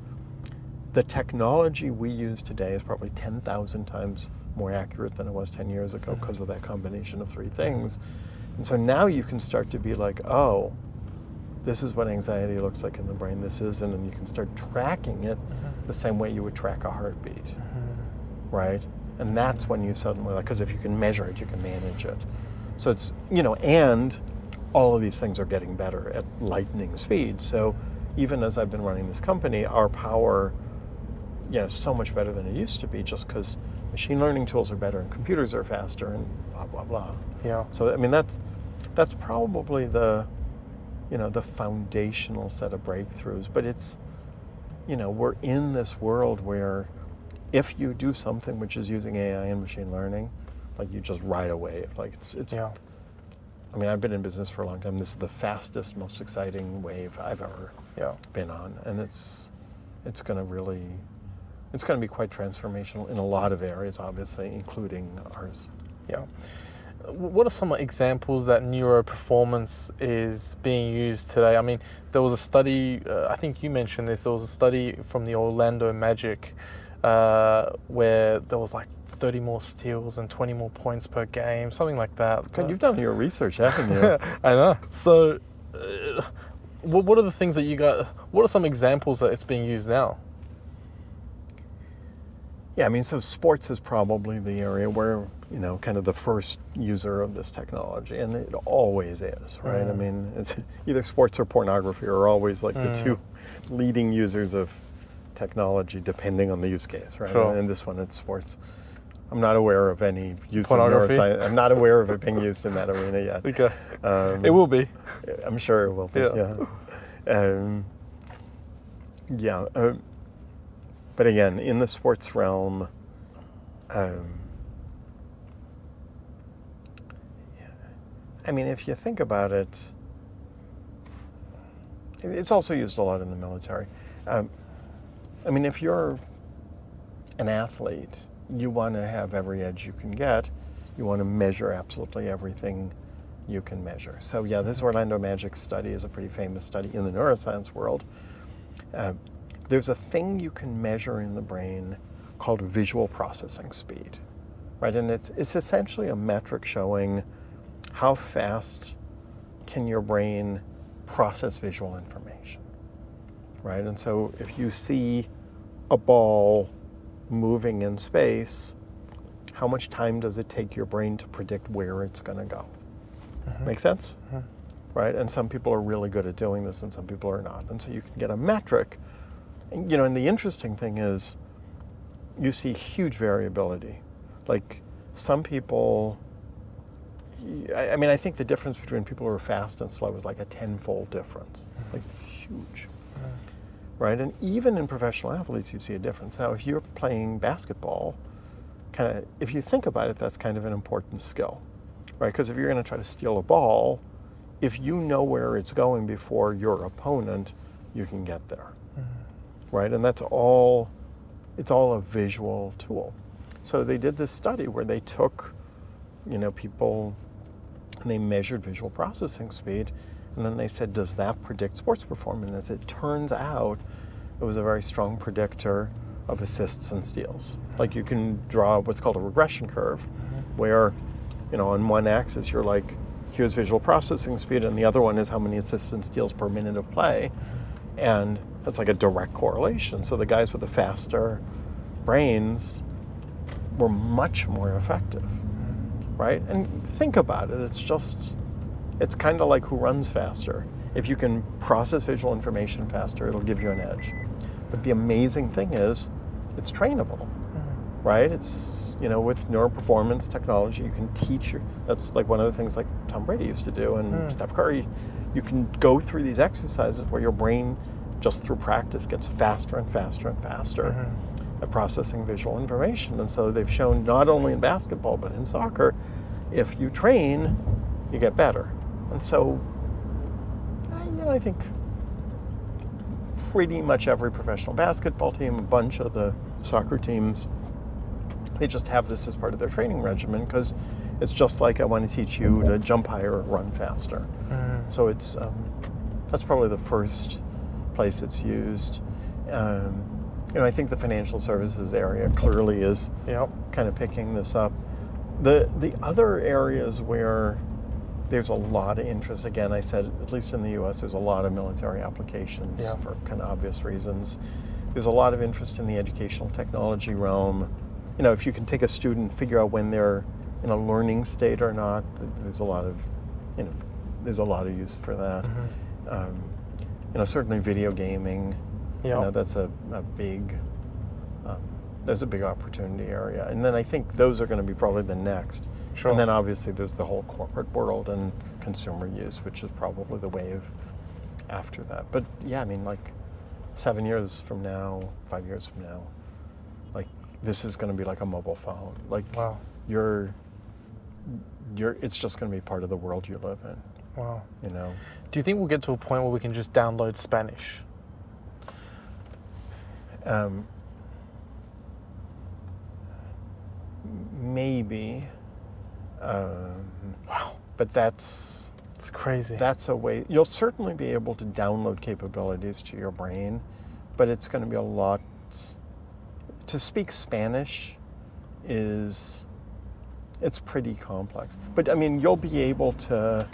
the technology we use today is probably 10,000 times more accurate than it was 10 years ago because of that combination of three things. And so now you can start to be like, oh, this is what anxiety looks like in the brain, this isn't, and you can start tracking it the same way you would track a heartbeat, right? And that's when you suddenly, because if you can measure it, you can manage it. So it's, and all of these things are getting better at lightning speed. So even as I've been running this company, our power, is so much better than it used to be, just because machine learning tools are better and computers are faster and blah, blah, blah. Yeah. So, that's probably the foundational set of breakthroughs. But it's, we're in this world where if you do something which is using AI and machine learning, like you just ride a wave. Like it's Yeah. I've been in business for a long time. This is the fastest, most exciting wave I've ever been on. And it's going to be quite transformational in a lot of areas, obviously, including ours. Yeah. What are some examples that neuroperformance is being used today? There was a study, I think you mentioned this, there was a study from the Orlando Magic where there was like 30 more steals and 20 more points per game, something like that. God, you've done your research, haven't you? I know. So what are the things that you got, what are some examples that it's being used now? Yeah, so sports is probably the area where, kind of the first user of this technology, and it always is, right? It's either sports or pornography are always like the two leading users of technology, depending on the use case, right? Sure. And this one, it's sports. I'm not aware of any use of Pornography? neuroscience. I'm not aware of it being used in that arena yet. Okay. It will be. I'm sure it will be, yeah. But again, in the sports realm, if you think about it, it's also used a lot in the military. If you're an athlete, you want to have every edge you can get. You want to measure absolutely everything you can measure. So yeah, this Orlando Magic study is a pretty famous study in the neuroscience world. There's a thing you can measure in the brain called visual processing speed, right? And it's essentially a metric showing how fast can your brain process visual information, right? And so if you see a ball moving in space, how much time does it take your brain to predict where it's going to go? Make sense? Right? And some people are really good at doing this and some people are not. And so you can get a metric. And, and the interesting thing is you see huge variability. Like some people, I think the difference between people who are fast and slow is like a 10-fold difference, like huge. Right? And even in professional athletes, you see a difference. Now, if you're playing basketball, if you think about it, that's kind of an important skill, right? Because if you're going to try to steal a ball, if you know where it's going before your opponent, you can get there, right? And it's all a visual tool. So they did this study where they took, people, and they measured visual processing speed, and then they said, does that predict sports performance? As it turns out, it was a very strong predictor of assists and steals. Like you can draw what's called a regression curve, where, on one axis you're like, here's visual processing speed, and the other one is how many assists and steals per minute of play. And that's like a direct correlation. So the guys with the faster brains were much more effective, right? And think about it, it's kind of like who runs faster. If you can process visual information faster, it'll give you an edge. But the amazing thing is, it's trainable, right? It's, with neuroperformance technology, you can teach that's like one of the things like Tom Brady used to do and Steph Curry. You can go through these exercises where your brain, just through practice, gets faster and faster and faster at processing visual information. And so they've shown not only in basketball, but in soccer, if you train, you get better. And so, I think pretty much every professional basketball team, a bunch of the soccer teams, they just have this as part of their training regimen because it's just like I want to teach you to jump higher or run faster. So it's that's probably the first place it's used. I think the financial services area clearly is kind of picking this up. The other areas where there's a lot of interest, again, I said, at least in the US, there's a lot of military applications for kind of obvious reasons. There's a lot of interest in the educational technology realm. If you can take a student, figure out when they're in a learning state or not, there's a lot of, there's a lot of use for that. Certainly video gaming, that's a big, there's a big opportunity area. And then I think those are going to be probably the next. Sure. And then obviously there's the whole corporate world and consumer use, which is probably the wave after that. But 7 years from now, 5 years from now, this is going to be like a mobile phone. Wow. It's just going to be part of the world you live in. Wow. Do you think we'll get to a point where we can just download Spanish? Maybe. Wow. But it's crazy. That's a way. You'll certainly be able to download capabilities to your brain, but it's going to be a lot. To speak Spanish it's pretty complex. But you'll be able to,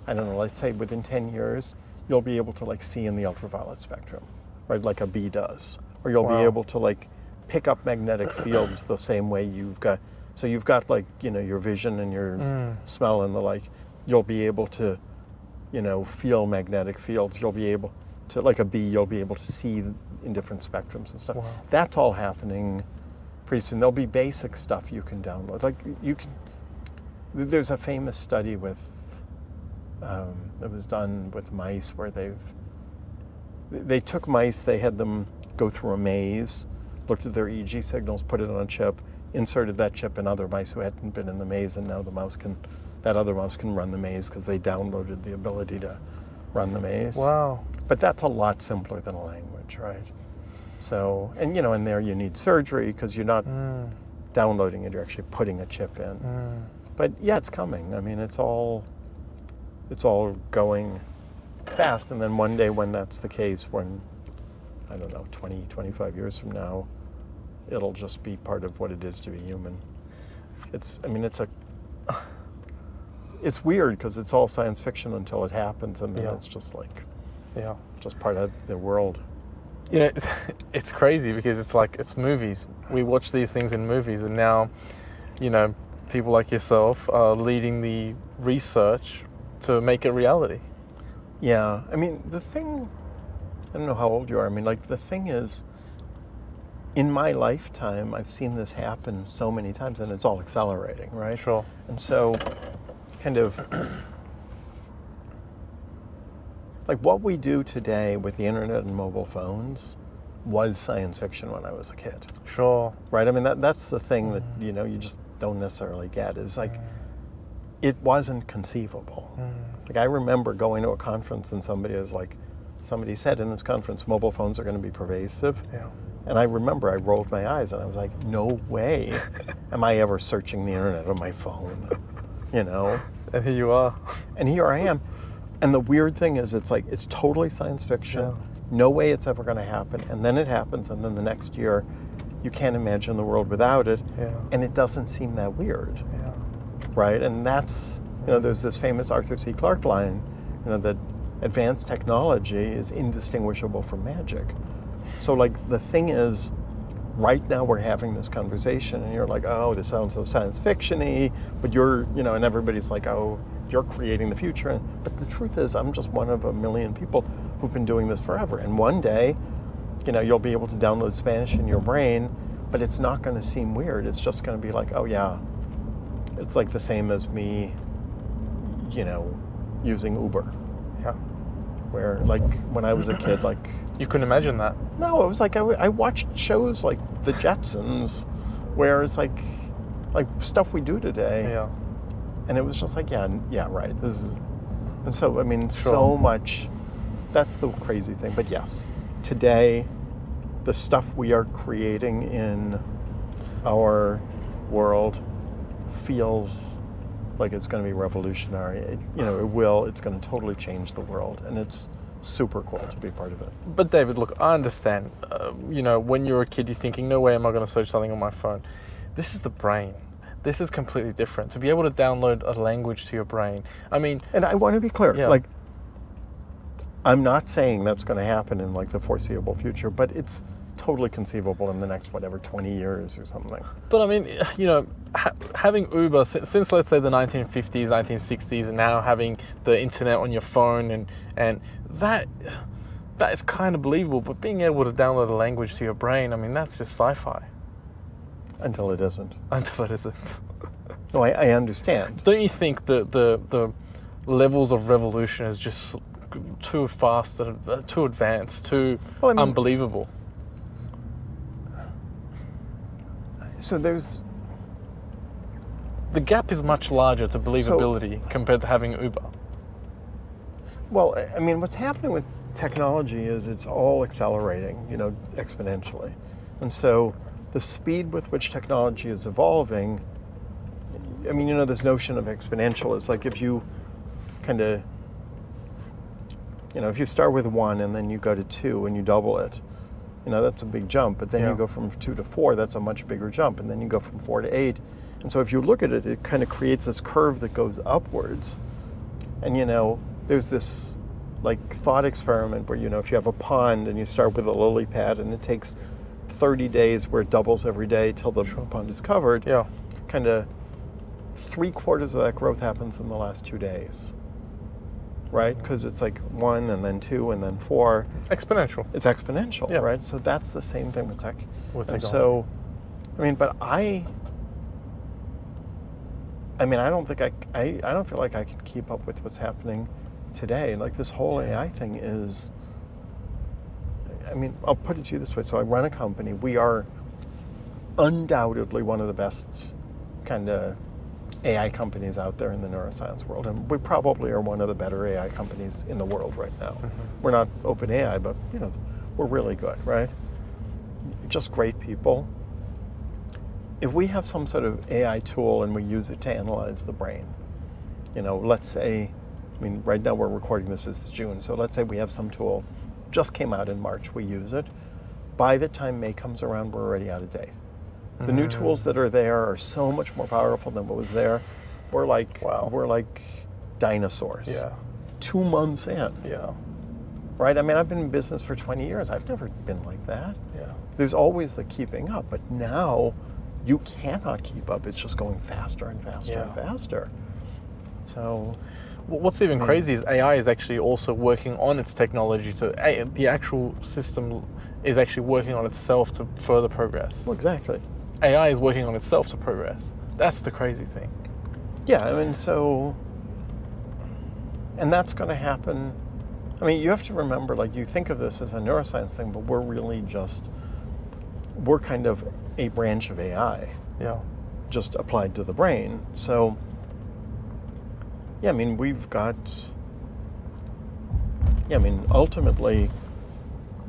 I don't know, let's say within 10 years, you'll be able to see in the ultraviolet spectrum, right? Like a bee does. Or you'll be able to pick up magnetic fields the same way you've got your vision and your smell and the like. You'll be able to, feel magnetic fields. You'll be able to, like a bee, you'll be able to see in different spectrums and stuff. Wow. That's all happening pretty soon. There'll be basic stuff you can download. There's a famous study that was done with mice where they took mice, they had them go through a maze, looked at their EEG signals, put it on a chip, inserted that chip in other mice who hadn't been in the maze, and now that other mouse can run the maze because they downloaded the ability to run the maze. Wow. But that's a lot simpler than a language, right? So, and in there you need surgery because you're not downloading it, you're actually putting a chip in. But it's coming. It's all going fast, and then one day when that's the case, when, I don't know, 20, 25 years from now, it'll just be part of what it is to be human. It's weird because it's all science fiction until it happens, and then it's just just part of the world. It's crazy because it's movies. We watch these things in movies, and now, people like yourself are leading the research to make it reality. Yeah, the thing, I don't know how old you are, the thing is, in my lifetime, I've seen this happen so many times, and it's all accelerating, right? Sure. And so, kind of, what we do today with the internet and mobile phones was science fiction when I was a kid. Sure. Right? That's the thing that, you just don't necessarily get, is it wasn't conceivable. I remember going to a conference and somebody said in this conference, mobile phones are going to be pervasive. Yeah. And I remember I rolled my eyes and I was like, no way am I ever searching the internet on my phone, And here you are. And here I am. And the weird thing is, it's totally science fiction. Yeah. No way it's ever going to happen. And then it happens, and then the next year, you can't imagine the world without it. Yeah. And it doesn't seem that weird. Yeah. Right? And that's, there's this famous Arthur C. Clarke line, that advanced technology is indistinguishable from magic. So, the thing is, right now we're having this conversation, and you're like, oh, this sounds so science fiction-y, but you're, and everybody's like, oh, you're creating the future. But the truth is, I'm just one of a million people who've been doing this forever. And one day, you'll be able to download Spanish in your brain, but it's not going to seem weird. It's just going to be like, oh yeah, it's the same as me, using Uber. Yeah. Where, when I was a kid, You couldn't imagine that. No, it was I watched shows like The Jetsons, where it's like stuff we do today. Yeah. And it was just yeah, right. This is, And so, I mean, Sure. so much, that's the crazy thing. But yes, today, the stuff we are creating in our world feels like it's going to be revolutionary. It's going to totally change the world. And it's super cool to be part of it. But David, look, I understand. When you're a kid, you're thinking, no way am I going to search something on my phone. This is the brain. This is completely different. To be able to download a language to your brain. I mean... And I want to be clear, Yeah. like, I'm not saying that's going to happen in like the foreseeable future, but it's totally conceivable in the next, 20 years or something. But I mean, having Uber since let's say the 1950s, 1960s, and now having the internet on your phone and that is kind of believable. But being able to download a language to your brain, I mean, that's just sci-fi. Until it isn't. Until it isn't. No, I understand. Don't you think the levels of revolution is just too fast and too advanced, too unbelievable? So there's... The gap is much larger to believability compared to having Uber. Well, I mean, what's happening with technology is it's all accelerating, exponentially. And so the speed with which technology is evolving, I mean, this notion of exponential is like if you kind of, if you start with 1 and then you go to 2 and you double it, that's a big jump. But then you go from 2 to 4, that's a much bigger jump. And then you go from 4 to 8. And so if you look at it, it kind of creates this curve that goes upwards. And, there's this like thought experiment where, if you have a pond and you start with a lily pad and it takes 30 days where it doubles every day till the pond is covered, kind of 3/4 of that growth happens in the last 2 days. Right? Because it's like 1 and then 2 and then 4. Exponential. It's exponential, right? So that's the same thing with tech. And so, I mean, but I don't think I don't feel like I can keep up with what's happening today. Like this whole AI thing is, I mean, I'll put it to you this way. So I run a company. We are undoubtedly one of the best kind of AI companies out there in the neuroscience world. And we probably are one of the better AI companies in the world right now. Mm-hmm. We're not open AI, but, we're really good, right? Just great people. If we have some sort of AI tool and we use it to analyze the brain, let's say, I mean, right now we're recording this as June, so let's say we have some tool, just came out in March, we use it. By the time May comes around, we're already out of date. The new tools that are there are so much more powerful than what was there. We're like dinosaurs. Yeah. 2 months in. Yeah. Right? I mean, I've been in business for 20 years. I've never been like that. Yeah. There's always the keeping up, but now you cannot keep up. It's just going faster and faster and faster. So, what's even crazy is AI is actually also working on its technology the actual system is actually working on itself to further progress. Well, exactly. AI is working on itself to progress. That's the crazy thing. Yeah, I mean, and that's going to happen. I mean, you have to remember, like, you think of this as a neuroscience thing, but we're kind of a branch of AI. Yeah. Just applied to the brain. So, ultimately,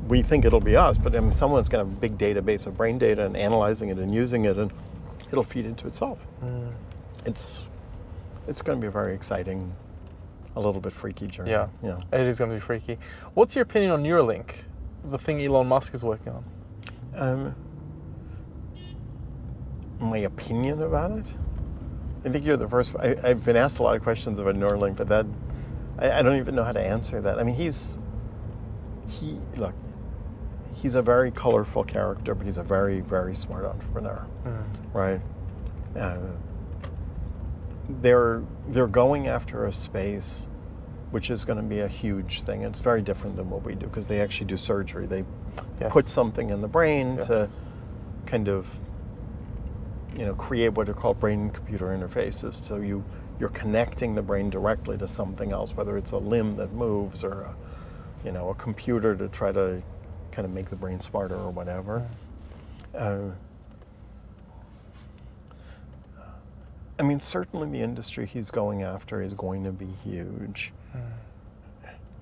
we think it'll be us, but someone's got a big database of brain data and analyzing it and using it, and it'll feed into itself. It's going to be a very exciting, a little bit freaky journey. Yeah, it is going to be freaky. What's your opinion on Neuralink, the thing Elon Musk is working on? My opinion about it? I think you're the first. I've been asked a lot of questions about Neuralink, but I don't even know how to answer that. I mean, he's a very colorful character, but he's a very, very smart entrepreneur, right? They're going after a space which is going to be a huge thing. It's very different than what we do because they actually do surgery. They put something in the brain to kind of, create what are called brain-computer interfaces. So you're connecting the brain directly to something else, whether it's a limb that moves or a computer to try to kind of make the brain smarter or whatever. 'Cause, I mean, I don't know. I mean, I don't know. I mean, I don't know how to answer that. I mean, he's a very colorful character, but he's a very, very smart entrepreneur, right? They're going after a space which is going to be a huge thing. It's very different than what we do because they actually do surgery. They put something in the brain to kind of, create what are called brain-computer interfaces. So you're connecting the brain directly to something else, whether it's a limb that moves or, a computer to try to kind of make the brain smarter or whatever. I mean, certainly the industry he's going after is going to be huge.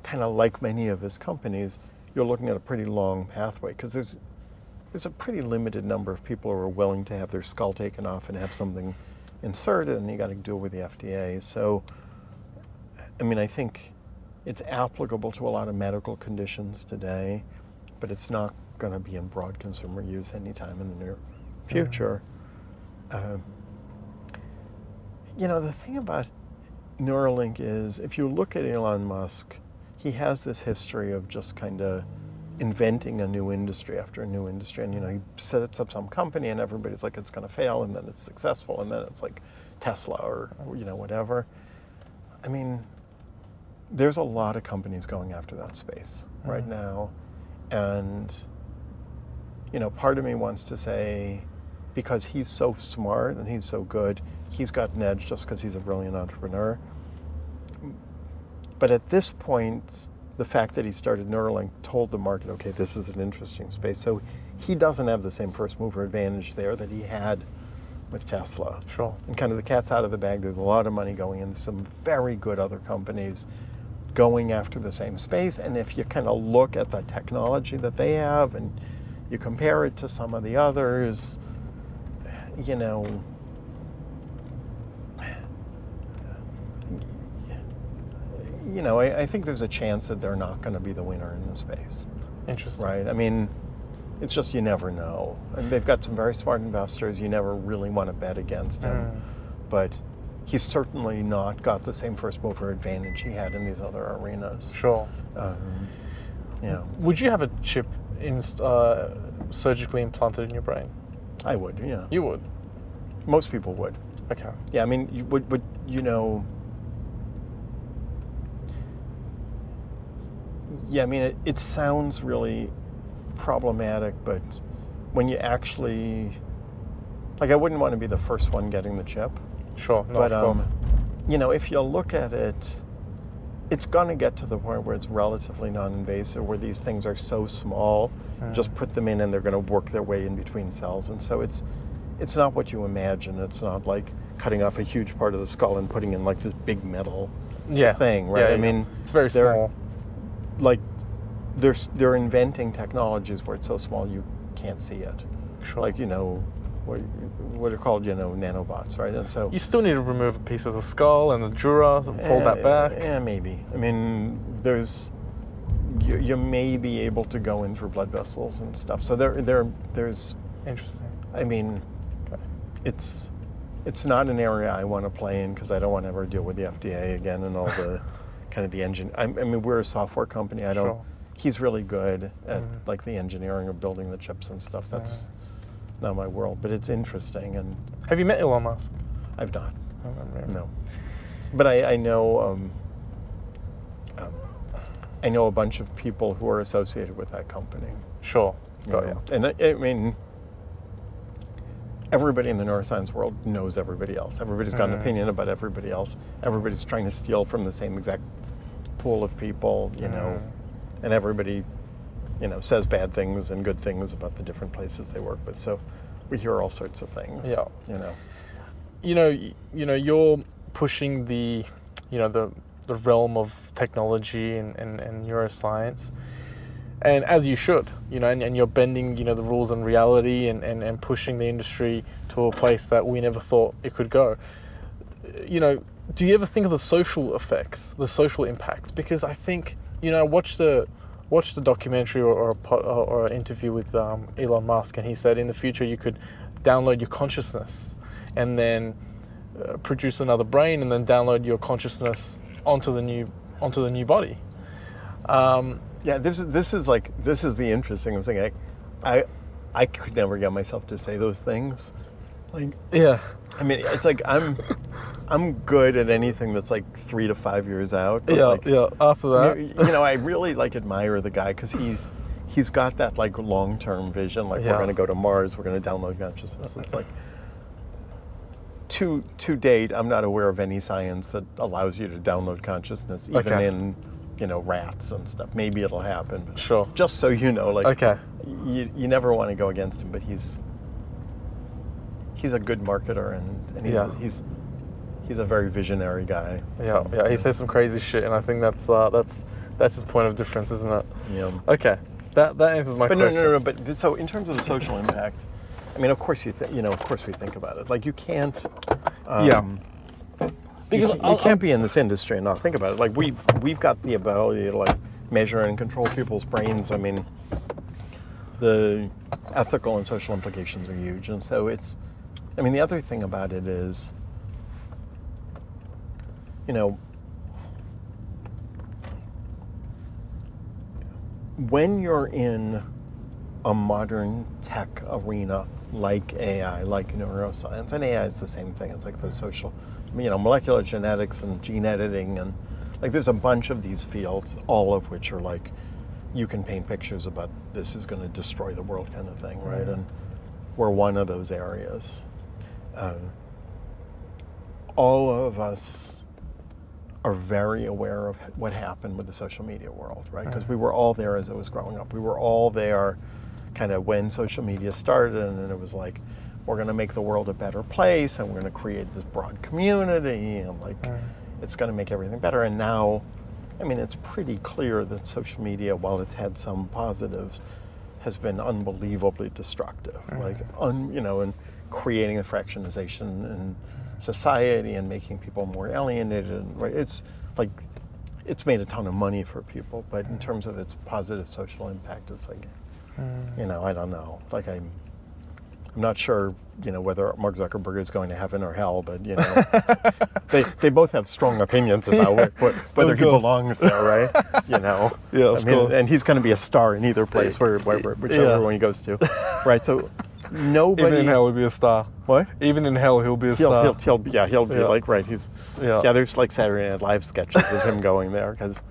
Kind of like many of his companies, you're looking at a pretty long pathway because there's a pretty limited number of people who are willing to have their skull taken off and have something inserted, and you got to do it with the FDA. So, I mean, I think it's applicable to a lot of medical conditions today, but it's not going to be in broad consumer use anytime in the near future. You know, the thing about Neuralink is, if you look at Elon Musk, he has this history of just kind of inventing a new industry after a new industry. And, you know, he sets up some company and everybody's like, it's going to fail, and then it's successful, and then it's like Tesla or, you know, whatever. I mean, there's a lot of companies going after that space right now. And, you know, part of me wants to say, because he's so smart and he's so good, he's got an edge just because he's a brilliant entrepreneur. But at this point, the fact that he started Neuralink told the market, okay, this is an interesting space. So he doesn't have the same first mover advantage there that he had with Tesla. Sure. And kind of the cat's out of the bag. There's a lot of money going into some very good other companies going after the same space. And if you kind of look at the technology that they have and you compare it to some of the others, you know, I think there's a chance that they're not going to be the winner in the space. Interesting. Right? I mean, it's just you never know. And they've got some very smart investors. You never really want to bet against him. But he's certainly not got the same first mover advantage he had in these other arenas. Sure. Yeah. Would you have a chip surgically implanted in your brain? I would, yeah. You would? Most people would. Okay. Yeah, I mean, you would you know... Yeah, I mean, it sounds really problematic, but when you actually... Like, I wouldn't want to be the first one getting the chip. Sure, no, But, of course. you know, if you look at it, it's going to get to the point where it's relatively non-invasive, where these things are so small, just put them in and they're going to work their way in between cells. And so it's not what you imagine. It's not like cutting off a huge part of the skull and putting in like this big metal thing, right? Yeah, I mean, it's very small. Like, they're inventing technologies where it's so small you can't see it. Sure. Like, you know, what are called, you know, nanobots, right? And so You still need to remove a piece of the skull and the dura and fold that back. Yeah, maybe. I mean, you may be able to go in through blood vessels and stuff. So there's. Interesting. I mean, it's not an area I want to play in because I don't want to ever deal with the FDA again and all the kind of the engine. I mean, we're a software company. I don't. Sure. He's really good at like the engineering of building the chips and stuff. That's not my world, but it's interesting. And Have you met Elon Musk? I've not. Oh, No, but I know I know a bunch of people who are associated with that company. Sure. you Got know. you. And I mean, everybody in the neuroscience world knows everybody else. Everybody's got an opinion about everybody else. Everybody's trying to steal from the same exact pool of people, you know, and everybody, you know, says bad things and good things about the different places they work with. So we hear all sorts of things. Yeah. You know. You know, you're pushing the realm of technology and neuroscience, and as you should, you know, and you're bending, you know, the rules and reality and pushing the industry to a place that we never thought it could go. You know, do you ever think of the social effects, the social impacts? Because I think, you know, watch the documentary or an interview with Elon Musk, and he said in the future you could download your consciousness and then produce another brain and then download your consciousness onto the new body. Yeah, this is the interesting thing. I could never get myself to say those things. Like, Yeah. I mean, it's like I'm good at anything that's like 3 to 5 years out. But Yeah, like, yeah. After that, you know, I really like admire the guy because he's got that like long-term vision. Like, we're going to go to Mars. We're going to download consciousness. It's like to date, I'm not aware of any science that allows you to download consciousness, even in, you know, rats and stuff. Maybe it'll happen. But Sure. Just so you know, like, Okay. you never want to go against him, but he's a good marketer and Yeah. he's he's a very visionary guy. Yeah, yeah. He says some crazy shit, and I think that's his point of difference, isn't it? Yeah. Okay, that answers my But question. no. But so in terms of the social impact, I mean, of course of course we think about it. Like you can't. Yeah. Because you can't be in this industry and not think about it. Like we've got the ability to like measure and control people's brains. I mean, the ethical and social implications are huge, and so it's. I mean, the other thing about it is, when you're in a modern tech arena like AI, like neuroscience, and AI is the same thing. It's like the social, molecular genetics and gene editing, and like there's a bunch of these fields, all of which are like, you can paint pictures about this is going to destroy the world kind of thing, right? And we're one of those areas. All of us are very aware of what happened with the social media world, right? Because we were all there as it was growing up. We were all there kind of when social media started, and it was like, we're going to make the world a better place, and we're going to create this broad community, and like, it's going to make everything better. And now, I mean, it's pretty clear that social media, while it's had some positives, has been unbelievably destructive. Like, and creating a fractionization in society and making people more alienated. Right? It's like, it's made a ton of money for people, but in terms of its positive social impact, it's like, I don't know. Like I'm not sure, whether Mark Zuckerberg is going to heaven or hell, but they both have strong opinions about whether he belongs there, right? Yeah, of course. And he's going to be a star in either place, whichever one he goes to, right? So nobody. Even in hell, he'll be a star. What? Even in hell, he'll be a star. He'll be like, right. He's there's like Saturday Night Live sketches of him going there because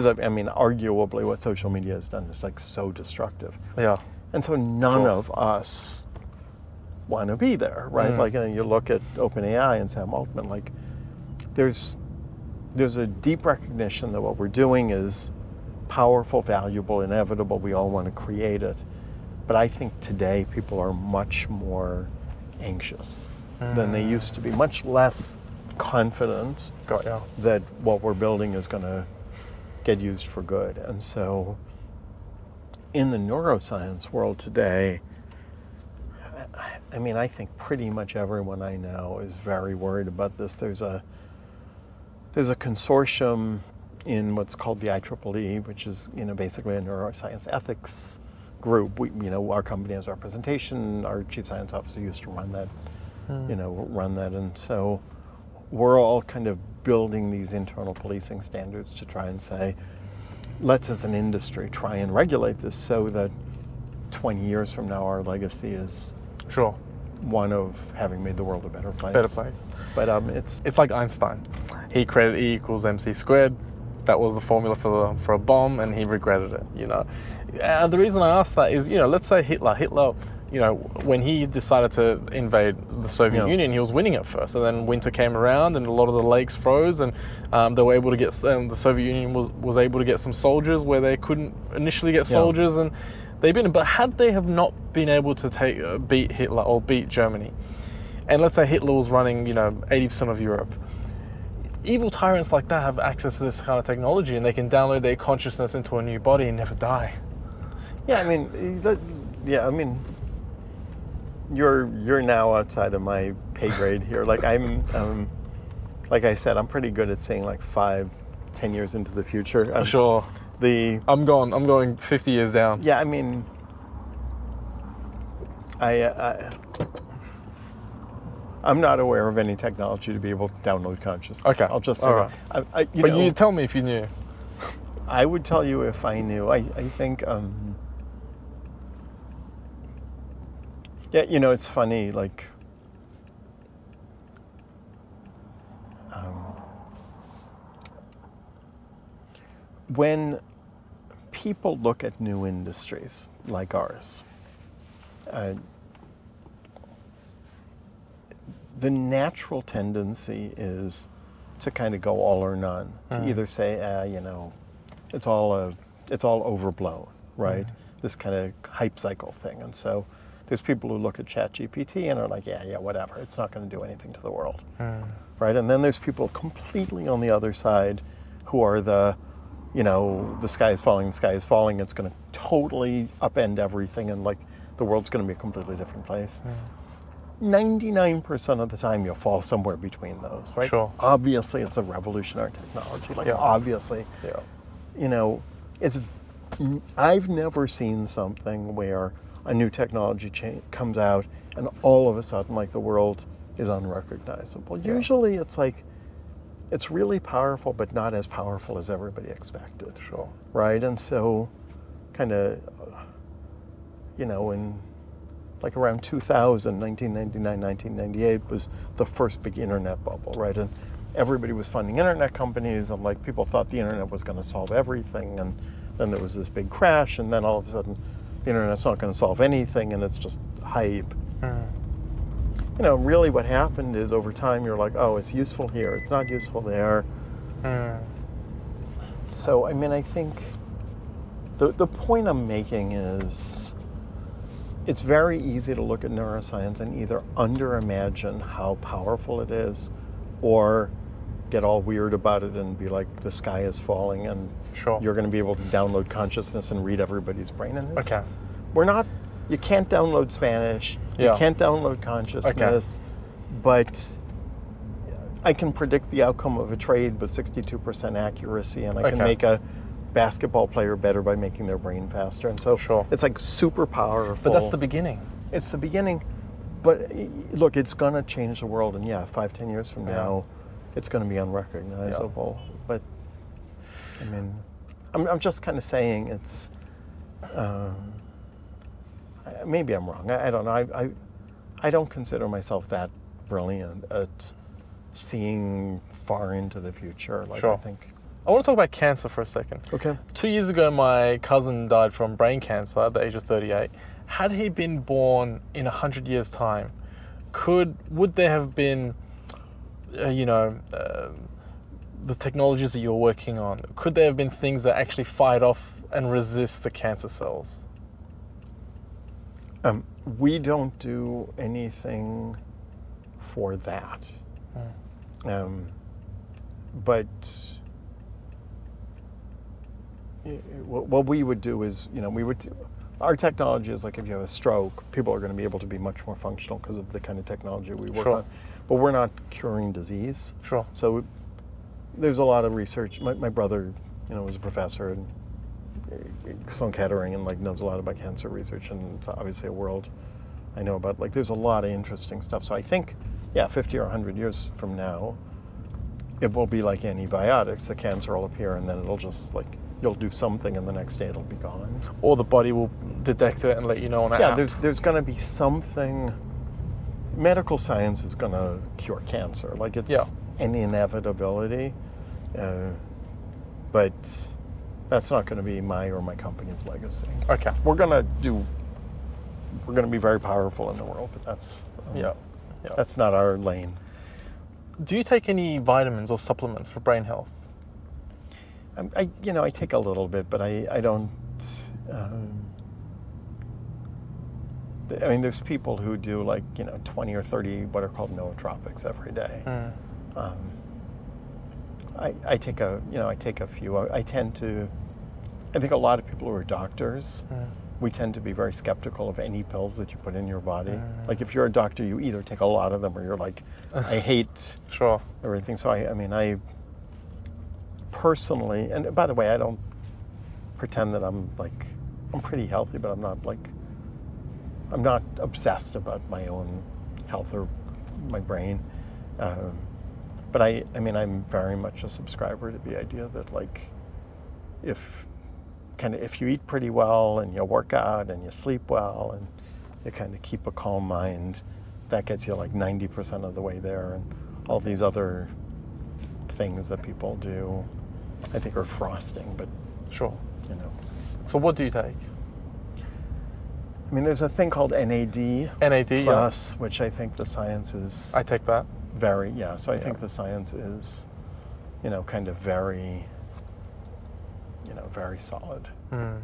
I mean, arguably what social media has done is like so destructive. Yeah. And so none of us want to be there, right? Like, you look at OpenAI and Sam Altman, like there's a deep recognition that what we're doing is powerful, valuable, inevitable. We all want to create it. But I think today people are much more anxious than they used to be, much less confident that what we're building is going to get used for good. And so in the neuroscience world today, I mean, I think pretty much everyone I know is very worried about this. There's a consortium in what's called the IEEE, which is, basically a neuroscience ethics group. Our company has representation. Our chief science officer used to run that, and so we're all kind of building these internal policing standards to try and say, let's as an industry try and regulate this so that 20 years from now our legacy is one of having made the world a better place. But it's like Einstein. He created E equals MC squared. That was the formula for a bomb, and he regretted it. The reason I ask that is, let's say Hitler, when he decided to invade the Soviet Union, he was winning at first, and then winter came around, and a lot of the lakes froze, and they were able to get. The Soviet Union was able to get some soldiers where they couldn't initially get soldiers, and they've been. But had they have not been able to beat Hitler or beat Germany, and let's say Hitler was running, 80% of Europe. Evil tyrants like that have access to this kind of technology, and they can download their consciousness into a new body and never die. Yeah, I mean, you're now outside of my pay grade here. Like I'm, like I said, I'm pretty good at seeing like 5-10 years into the future. I'm going 50 years down. Yeah, I mean, I'm not aware of any technology to be able to download consciousness. Okay, I'll just say that. You tell me if you knew. I would tell you if I knew. I think. Yeah, it's funny. Like, when people look at new industries like ours, the natural tendency is to kind of go all or none, to either say, it's all overblown, right? This kind of hype cycle thing. And so there's people who look at ChatGPT and are like, yeah, whatever. It's not going to do anything to the world, right? And then there's people completely on the other side who are the sky is falling, it's going to totally upend everything, and like the world's going to be a completely different place. 99% of the time you'll fall somewhere between those, right? Sure. Obviously it's a revolutionary technology, like Yeah. obviously, Yeah. I've never seen something where a new technology comes out and all of a sudden like the world is unrecognizable. Yeah. Usually it's like, it's really powerful, but not as powerful as everybody expected. Sure. Right? And so kind of, in like around 2000, 1999, 1998 was the first big internet bubble, right? And everybody was funding internet companies, and like people thought the internet was going to solve everything, and then there was this big crash, and then all of a sudden the internet's not going to solve anything, and it's just hype. Really what happened is over time you're like, oh, it's useful here, it's not useful there. So, I think the point I'm making is it's very easy to look at neuroscience and either under-imagine how powerful it is or get all weird about it and be like, the sky is falling and Sure. you're going to be able to download consciousness and read everybody's brain. And Okay. You can't download Spanish, Yeah. you can't download consciousness, but I can predict the outcome of a trade with 62% accuracy, and I can Okay. make a basketball player better by making their brain faster. And so Sure. it's like super powerful. But that's the beginning. It's the beginning. But look, it's going to change the world. And 5-10 years from now, it's going to be unrecognizable. But I'm just kind of saying it's, maybe I'm wrong. I don't know. I don't consider myself that brilliant at seeing far into the future. Like, Sure. I think. I want to talk about cancer for a second. Okay. 2 years ago, my cousin died from brain cancer at the age of 38. Had he been born in 100 years' time, would there have been, the technologies that you're working on, could there have been things that actually fight off and resist the cancer cells? We don't do anything for that. But what we would do is, our technology is like if you have a stroke, people are going to be able to be much more functional because of the kind of technology we work Sure. on. But we're not curing disease. Sure. So there's a lot of research. My brother, was a professor in Sloan Kettering and knows a lot about cancer research, and it's obviously a world I know about. There's a lot of interesting stuff. So I think, 50 or 100 years from now, it will be like antibiotics. The cancer will appear, and then it'll just you'll do something, and the next day it'll be gone. Or the body will detect it and let you know on an app. There's going to be something. Medical science is going to cure cancer. It's an inevitability, but that's not going to be my or my company's legacy. Okay. We're going to be very powerful in the world, but that's that's not our lane. Do you take any vitamins or supplements for brain health? I take a little bit, but I don't. There's people who do 20 or 30 what are called nootropics every day. I take a few. I think a lot of people who are doctors, we tend to be very skeptical of any pills that you put in your body. If you're a doctor, you either take a lot of them or you're like, I hate Sure. everything. So I personally, and by the way, I don't pretend that I'm pretty healthy, but I'm not obsessed about my own health or my brain. But I'm very much a subscriber to the idea that if you eat pretty well and you work out and you sleep well and you kind of keep a calm mind, that gets you 90% of the way there. And all these other things that people do, I think, are frosting, but Sure. So what do you take? There's a thing called NAD NAD, plus, which I think the science is I take that. very, so I think the science is, kind of very, very solid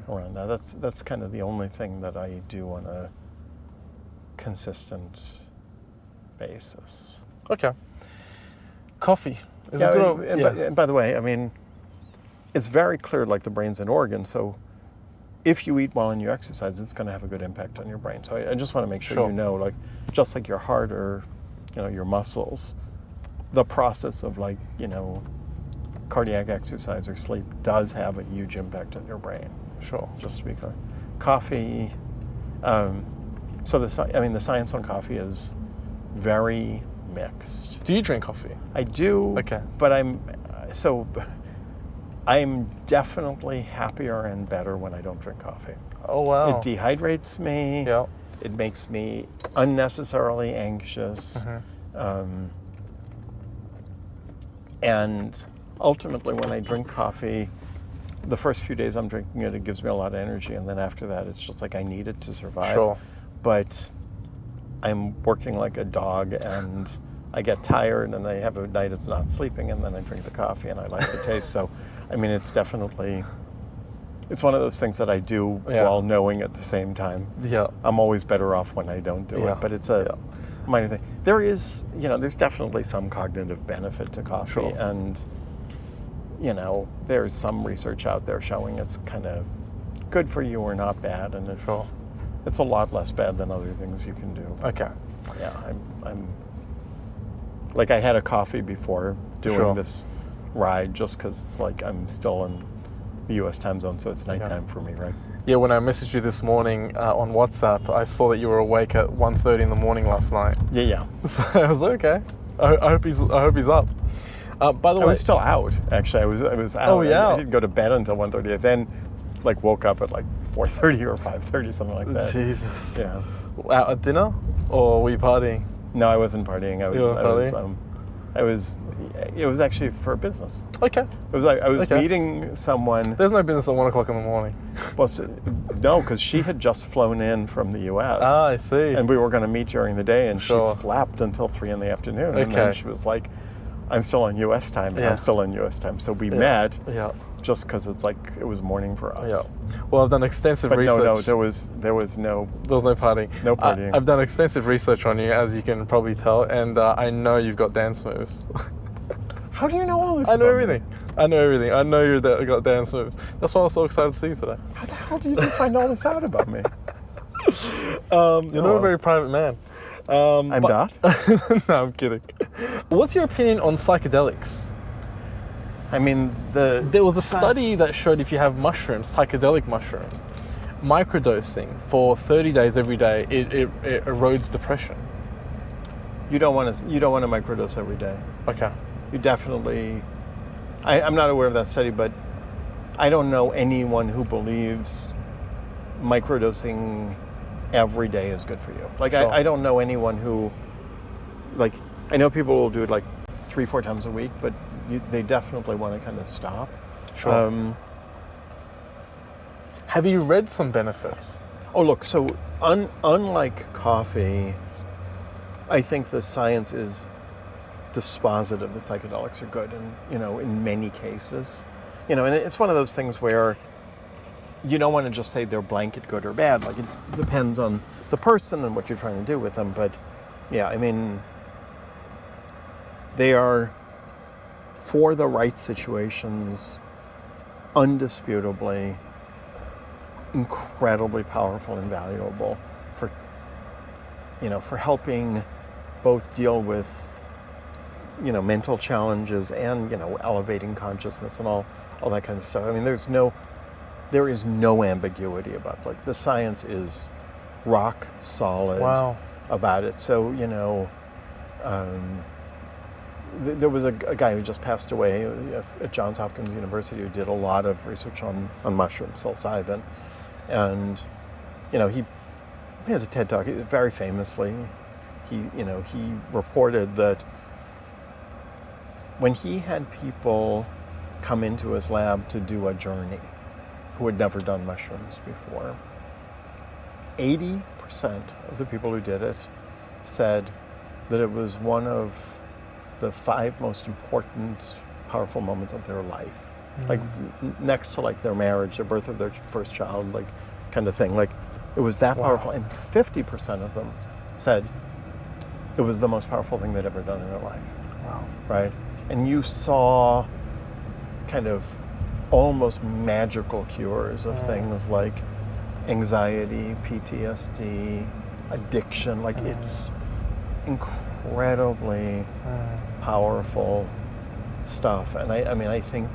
around that. That's kind of the only thing that I do on a consistent basis. Okay. Coffee is a Yeah, good. and by the way, I mean, it's very clear, like the brain's an organ, so if you eat well and you exercise, it's going to have a good impact on your brain. So I just want to make sure you know, like, just like your heart or, your muscles, the process of, like, cardiac exercise or sleep does have a huge impact on your brain. Sure. Just to be clear. Coffee, so the science on coffee is very mixed. Do you drink coffee? I do, Okay. but I'm definitely happier and better when I don't drink coffee. Oh, wow. It dehydrates me. Yeah. It makes me unnecessarily anxious. And ultimately, when I drink coffee, the first few days I'm drinking it, it gives me a lot of energy. And then after that, it's just like I need it to survive. Sure. But I'm working like a dog, and I get tired, and I have a night it's not sleeping, and then I drink the coffee, and I like the taste. So, I mean, it's one of those things that I do while knowing at the same time. Yeah. I'm always better off when I don't do it, but it's a minor thing. There is, there's definitely some cognitive benefit to coffee, Sure. and, there's some research out there showing it's kind of good for you or not bad, and it's a lot less bad than other things you can do. Okay. Yeah, I'm like, I had a coffee before doing this ride just because it's like I'm still in the U.S. time zone, so it's nighttime for me, right? Yeah, when I messaged you this morning on WhatsApp, I saw that you were awake at 1:30 in the morning last night. Yeah. So I was like, okay. I hope he's up. By the way, I was still out. Actually, I was out. Oh, yeah. I didn't go to bed until 1:30. I then woke up at 4:30 or 5:30, something like that. Jesus. Yeah. Out at dinner, or were you partying? No, I wasn't partying. It was actually for business. Okay. It was I was meeting someone. There's no business at 1 o'clock in the morning. Well, no, because she had just flown in from the U.S. Ah, I see. And we were going to meet during the day, and Sure. she slept until 3 in the afternoon. And Okay. then she was like, I'm still on U.S. time, and I'm still on U.S. time. So we met just because it was morning for us. Yeah. Well, I've done extensive research. No, there was no partying. No partying. I've done extensive research on you, as you can probably tell, and I know you've got dance moves. How do you know all this? I know about everything. me? I know everything. I know you've got dance moves. That's why I was so excited to see you today. How the hell did you find all this out about me? You're not a very private man. I'm not? No, I'm kidding. What's your opinion on psychedelics? I mean, there was a study that showed if you have mushrooms, psychedelic mushrooms, microdosing for 30 days every day, it erodes depression. You don't want to microdose every day. Okay. You definitely. I'm not aware of that study, but I don't know anyone who believes microdosing every day is good for you. Sure. I don't know anyone who, I know people will do it 3-4 times a week, but they definitely want to kind of stop. Sure. Have you read some benefits? Oh, look, so unlike coffee, I think the science is dispositive that psychedelics are good, and in many cases, and it's one of those things where you don't want to just say they're blanket good or bad. It depends on the person and what you're trying to do with them. But yeah, I mean, they are, for the right situations, undisputably incredibly powerful and valuable for helping both deal with mental challenges and elevating consciousness and all that kind of stuff. I mean, there is no ambiguity about the science is rock solid about it. So there was a guy who just passed away at Johns Hopkins University who did a lot of research on mushrooms, psilocybin, and he had a TED Talk. Very famously, he reported that when he had people come into his lab to do a journey who had never done mushrooms before, 80% of the people who did it said that it was one of the 5 most important, powerful moments of their life. Next to their marriage, the birth of their first child, kind of thing. It was that powerful. And 50% of them said it was the most powerful thing they'd ever done in their life. Wow. Right? And you saw kind of almost magical cures of things like anxiety, PTSD, addiction. Like it's incredibly powerful stuff. And I mean, I think,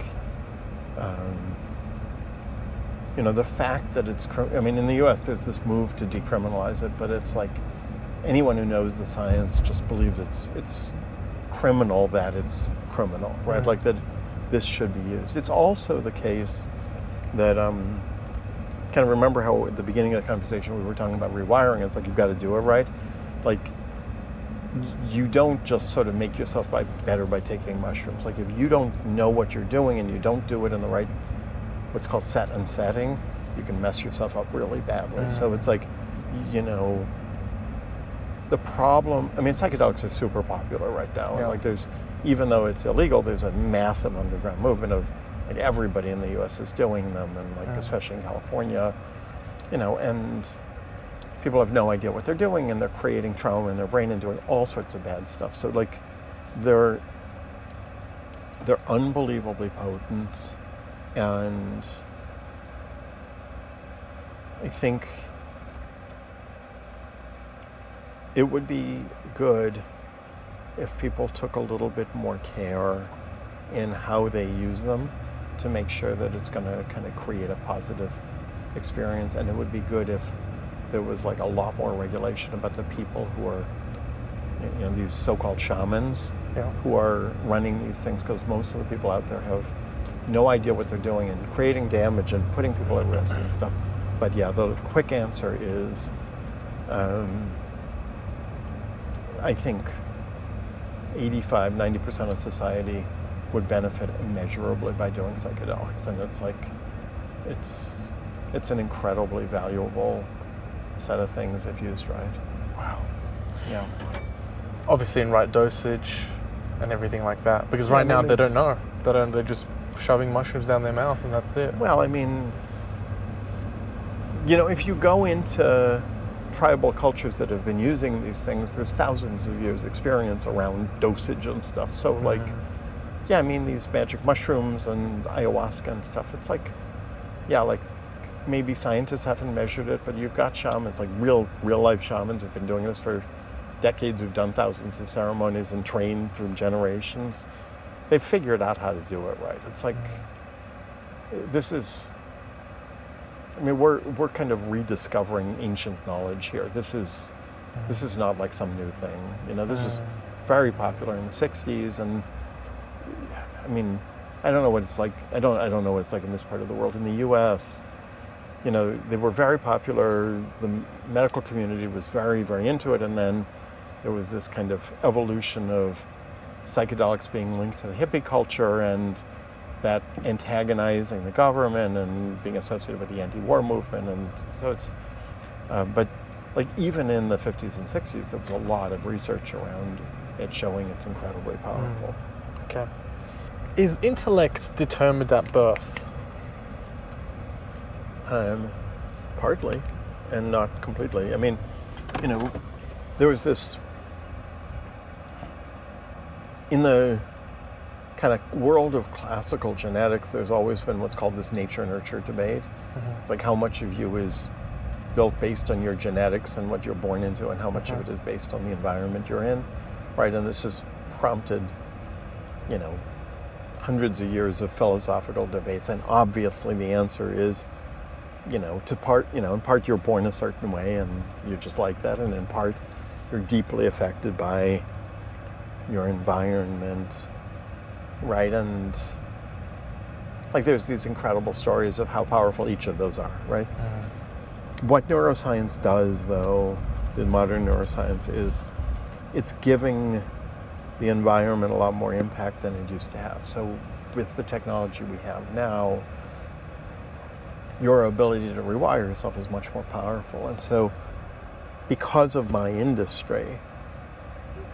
you know, the fact that it's, I mean, in the US, there's this move to decriminalize it, but it's like anyone who knows the science just believes it's criminal that it's criminal, right? Like that this should be used. It's also the case that, kind of remember how at the beginning of the conversation we were talking about rewiring. It's like you've got to do it right. Like you don't just sort of make yourself better by taking mushrooms. Like if you don't know what you're doing and you don't do it in the right, what's called set and setting, you can mess yourself up really badly. So it's like, you know, the problem, I mean, psychedelics are super popular right now. Yeah. Like there's, even though it's illegal, there's a massive underground movement of like everybody in the US is doing them, and like especially in California, you know, and people have no idea what they're doing, and they're creating trauma in their brain and doing all sorts of bad stuff. So like they're unbelievably potent, and I think it would be good if people took a little bit more care in how they use them to make sure that it's going to kind of create a positive experience. And it would be good if there was like a lot more regulation about the people who are, you know, these so-called shamans who are running these things, because most of the people out there have no idea what they're doing and creating damage and putting people at risk and stuff. But yeah, the quick answer is, I think 85-90% of society would benefit immeasurably by doing psychedelics, and it's like it's an incredibly valuable set of things if used right. Wow. Yeah. Obviously in right dosage and everything like that, because right now they don't know. They're just shoving mushrooms down their mouth and that's it. Well, I mean, you know, if you go into tribal cultures that have been using these things, there's thousands of years experience around dosage and stuff. So like, yeah, I mean, these magic mushrooms and ayahuasca and stuff, it's like, yeah, like maybe scientists haven't measured it, but you've got shamans, like real life shamans who've been doing this for decades, who've done thousands of ceremonies and trained through generations. They've figured out how to do it right. It's like, this is, I mean, we're kind of rediscovering ancient knowledge here. This is not like some new thing. You know, this was very popular in the 60s, and I mean, I don't know what it's like. I don't know what it's like in this part of the world. In the U.S., you know, they were very popular. The medical community was very, very into it, and then there was this kind of evolution of psychedelics being linked to the hippie culture, and that antagonizing the government and being associated with the anti-war movement. And so it's, but like even in the 50s and 60s, there was a lot of research around it showing it's incredibly powerful. Okay. Is intellect determined at birth? Partly, and not completely. I mean, you know, there was this, in the kind of world of classical genetics, there's always been what's called this nature-nurture debate. It's like how much of you is built based on your genetics and what you're born into, and how much of it is based on the environment you're in, right? And this has prompted, you know, hundreds of years of philosophical debates, and obviously the answer is, you know, in part you're born a certain way and you're just like that, and in part you're deeply affected by your environment, right? And like there's these incredible stories of how powerful each of those are, right? What neuroscience does, though, in modern neuroscience, is it's giving the environment a lot more impact than it used to have. So with the technology we have now, your ability to rewire yourself is much more powerful. And so because of my industry,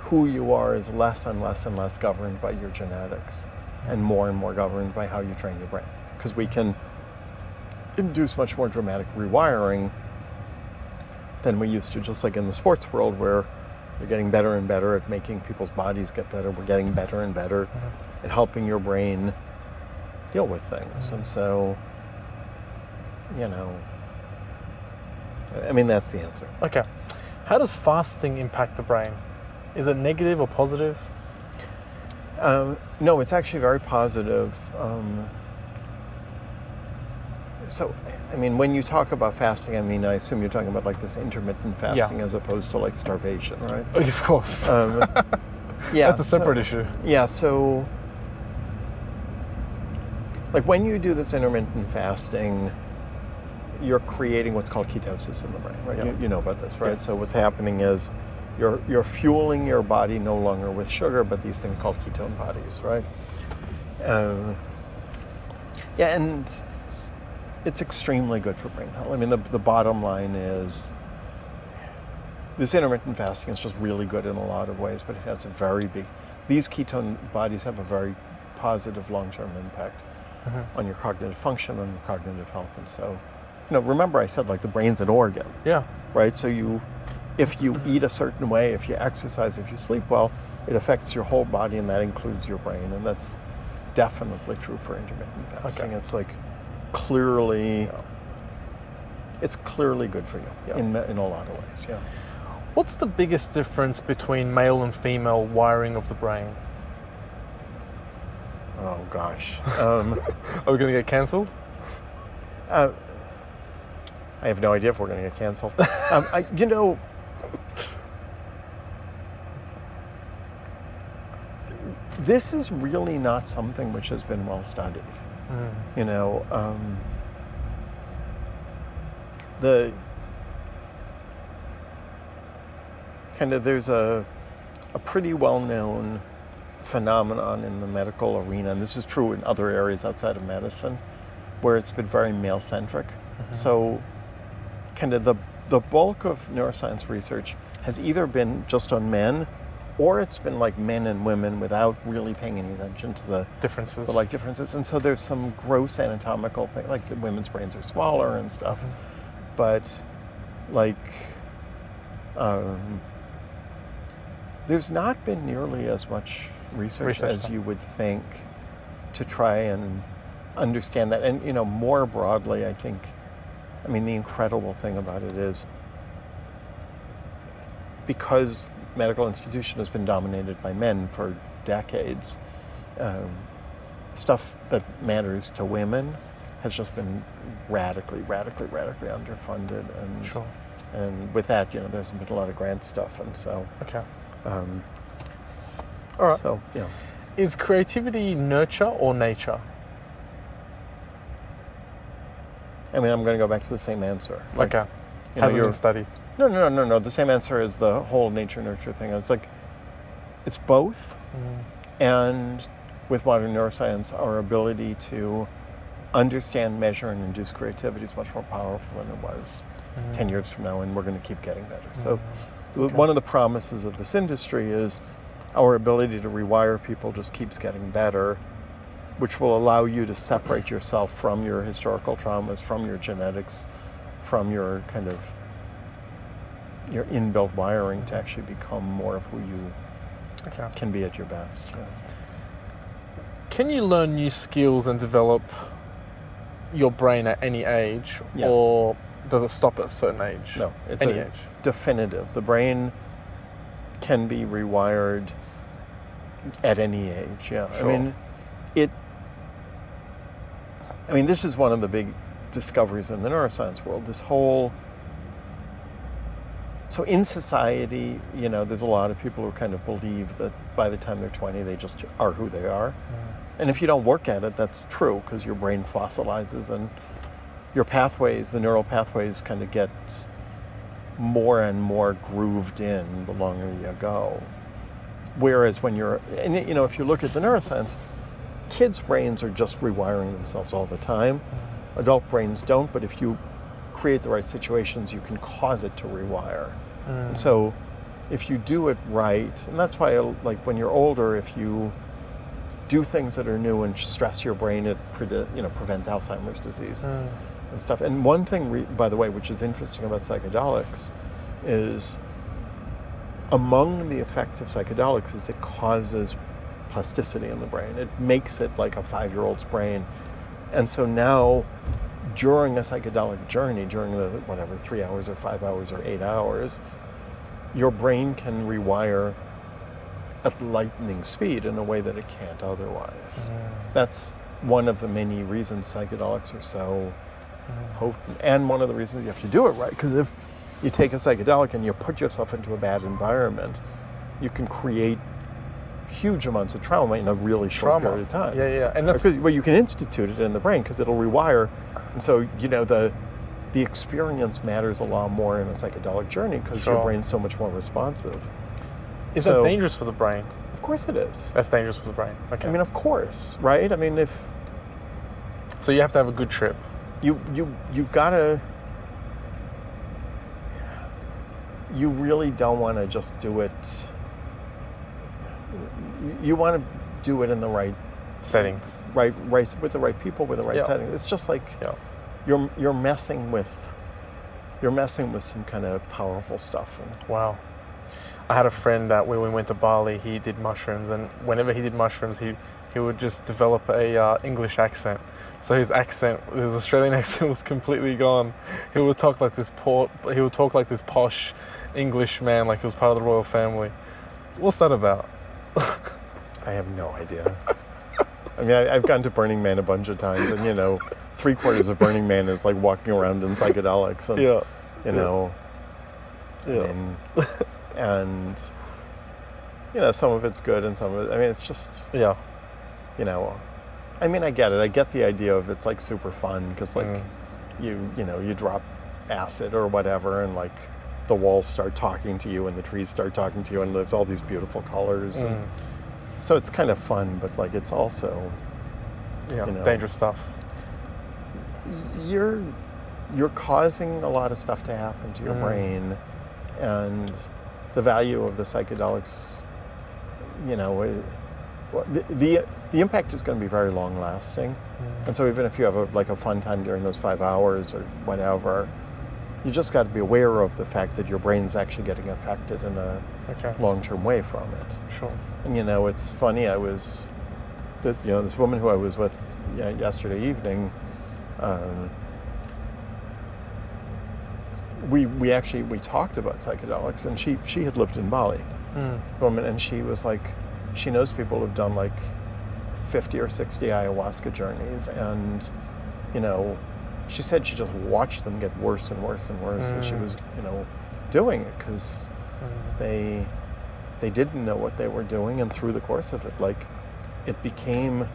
who you are is less and less and less governed by your genetics, and more governed by how you train your brain. Because we can induce much more dramatic rewiring than we used to, just like in the sports world where we're getting better and better at making people's bodies get better. We're getting better and better at helping your brain deal with things. And so, you know, I mean, that's the answer. Okay. How does fasting impact the brain? Is it negative or positive? No, it's actually very positive. So, I mean, when you talk about fasting, I mean, I assume you're talking about like this intermittent fasting as opposed to like starvation, right? Of course. Yeah, That's a separate issue. Yeah, so like when you do this intermittent fasting, you're creating what's called ketosis in the brain, right? Yeah. You know about this, right? Yes. So what's happening is you're fueling your body no longer with sugar, but these things called ketone bodies, right? Yeah, and it's extremely good for brain health. I mean, the bottom line is this intermittent fasting is just really good in a lot of ways, but it has a very big, these ketone bodies have a very positive long-term impact on your cognitive function, on your cognitive health. And so, you know, remember I said like the brain's an organ, Yeah. right? So if you eat a certain way, if you exercise, if you sleep well, it affects your whole body, and that includes your brain. And that's definitely true for intermittent fasting. Okay. It's like clearly, it's clearly good for you in a lot of ways, yeah. What's the biggest difference between male and female wiring of the brain? Oh gosh. Are we going to get cancelled? I have no idea if we're going to get canceled. You know, this is really not something which has been well studied. You know, there's a pretty well-known phenomenon in the medical arena, and this is true in other areas outside of medicine, where it's been very male-centric. So kind of the bulk of neuroscience research has either been just on men, or it's been like men and women without really paying any attention to the differences. And so there's some gross anatomical thing, like the women's brains are smaller and stuff. But like, there's not been nearly as much research as you would think to try and understand that. And, you know, more broadly, I think, I mean, the incredible thing about it is because medical institution has been dominated by men for decades, stuff that matters to women has just been radically underfunded. And and with that, you know, there's been a lot of grant stuff. And so, all right. So, yeah. Is creativity nurture or nature? I mean, I'm going to go back to the same answer. Like, Okay. you know, Hasn't been studied. No. The same answer is the whole nature-nurture thing. It's like, it's both. And with modern neuroscience, our ability to understand, measure, and induce creativity is much more powerful than it was 10 years from now, and we're going to keep getting better. So one of the promises of this industry is our ability to rewire people just keeps getting better, which will allow you to separate yourself from your historical traumas, from your genetics, from your kind of your inbuilt wiring to actually become more of who you can be at your best. Yeah. Can you learn new skills and develop your brain at any age? Yes. Or does it stop at a certain age? No, it's any age. Definitive. The brain can be rewired at any age. Yeah. Sure. I mean, this is one of the big discoveries in the neuroscience world. So in society, you know, there's a lot of people who kind of believe that by the time they're 20, they just are who they are. And if you don't work at it, that's true, because your brain fossilizes and your pathways, the neural pathways, kind of get more and more grooved in the longer you go. Whereas when and you know, if you look at the neuroscience, kids' brains are just rewiring themselves all the time. Adult brains don't, but if you create the right situations, you can cause it to rewire. And so if you do it right, and that's why, like, when you're older, if you do things that are new and stress your brain, it prevents Alzheimer's disease and stuff. And one thing, by the way, which is interesting about psychedelics, is among the effects of psychedelics is it causes plasticity in the brain. It makes it like a 5-year-old's brain. And so now, during a psychedelic journey, during the 3 hours or 5 hours or 8 hours, your brain can rewire at lightning speed in a way that it can't otherwise. That's one of the many reasons psychedelics are so potent, and one of the reasons you have to do it right. Because if you take a psychedelic and you put yourself into a bad environment, you can create huge amounts of trauma in a really short period of time. Yeah. And that's well, you can institute it in the brain because it'll rewire, and so the experience matters a lot more in a psychedelic journey because your brain's so much more responsive. Is that dangerous for the brain? Of course it is. That's dangerous for the brain. Okay. I mean, of course, right? I mean, so you have to have a good trip. You've got to. You really don't want to just do it. You want to do it in the right settings, right with the right people, with the right settings. It's just like you're messing with some kind of powerful stuff. Wow. I had a friend that when we went to Bali, he did mushrooms, and whenever he did mushrooms, he would just develop a English accent. So his Australian accent was completely gone. He would talk like this posh English man, like he was part of the royal family. What's that about? I have no idea. I mean, I've gone to Burning Man a bunch of times, and 3/4 of Burning Man is like walking around in psychedelics, and and some of it's good and some of it, I mean, it's just I mean, I get it. I get the idea of it's like super fun because like you drop acid or whatever, and like the walls start talking to you and the trees start talking to you, and there's all these beautiful colors. And so it's kind of fun, but like it's also dangerous stuff. You're causing a lot of stuff to happen to your brain, and the value of the psychedelics, the impact is going to be very long lasting. And so even if you have a fun time during those 5 hours or whatever, you just got to be aware of the fact that your brain's actually getting affected in a long-term way from it. Sure. And it's funny, this woman who I was with yesterday evening, we talked about psychedelics, and she had lived in Bali, woman, and she was like, she knows people who've done like 50 or 60 ayahuasca journeys, and she said she just watched them get worse and worse and worse, and she was doing it because they didn't know what they were doing, and through the course of it, like, it became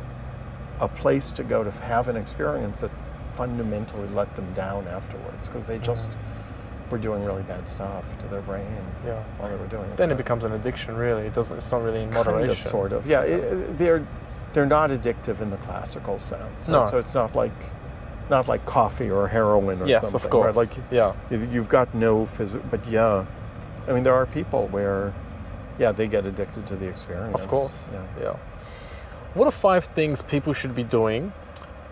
a place to go to have an experience that fundamentally let them down afterwards because they just were doing really bad stuff to their brain while they were doing it. Then it becomes an addiction, really. It's not really in moderation. Kind of, sort of. Yeah, they're not addictive in the classical sense. Right? No. So it's not like coffee or heroin or something. Yes, of course. Right? Like, you've got no physical, but I mean, there are people where, they get addicted to the experience. Of course. Yeah. What are 5 things people should be doing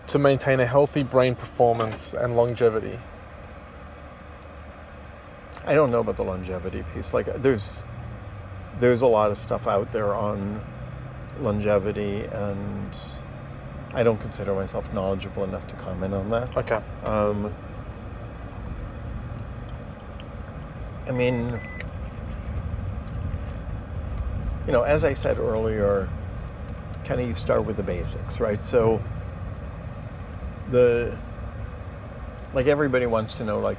to maintain a healthy brain performance and longevity? I don't know about the longevity piece. Like, there's a lot of stuff out there on longevity, and I don't consider myself knowledgeable enough to comment on that. Okay. I mean, as I said earlier, kind of you start with the basics, right? So everybody wants to know, like,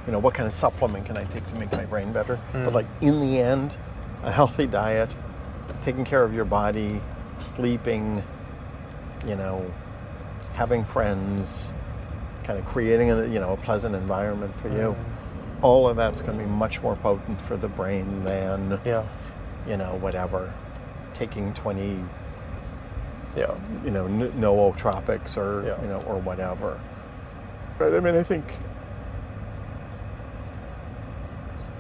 what kind of supplement can I take to make my brain better? But like, in the end, a healthy diet, taking care of your body, sleeping, having friends, kind of creating a pleasant environment for you. All of that's going to be much more potent for the brain than whatever, taking 20 nootropics or whatever. But I mean, I think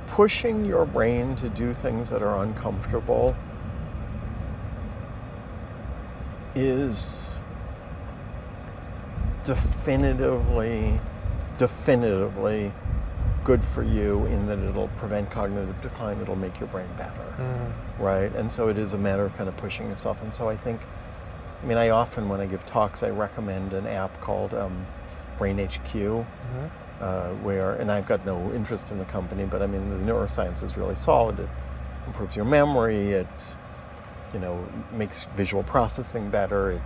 pushing your brain to do things that are uncomfortable is definitively good for you in that it'll prevent cognitive decline, it'll make your brain better, right? And so it is a matter of kind of pushing yourself. And so I think, I mean, I often, when I give talks, I recommend an app called Brain HQ, where, and I've got no interest in the company, but I mean, the neuroscience is really solid. It improves your memory, it, you know, makes visual processing better, it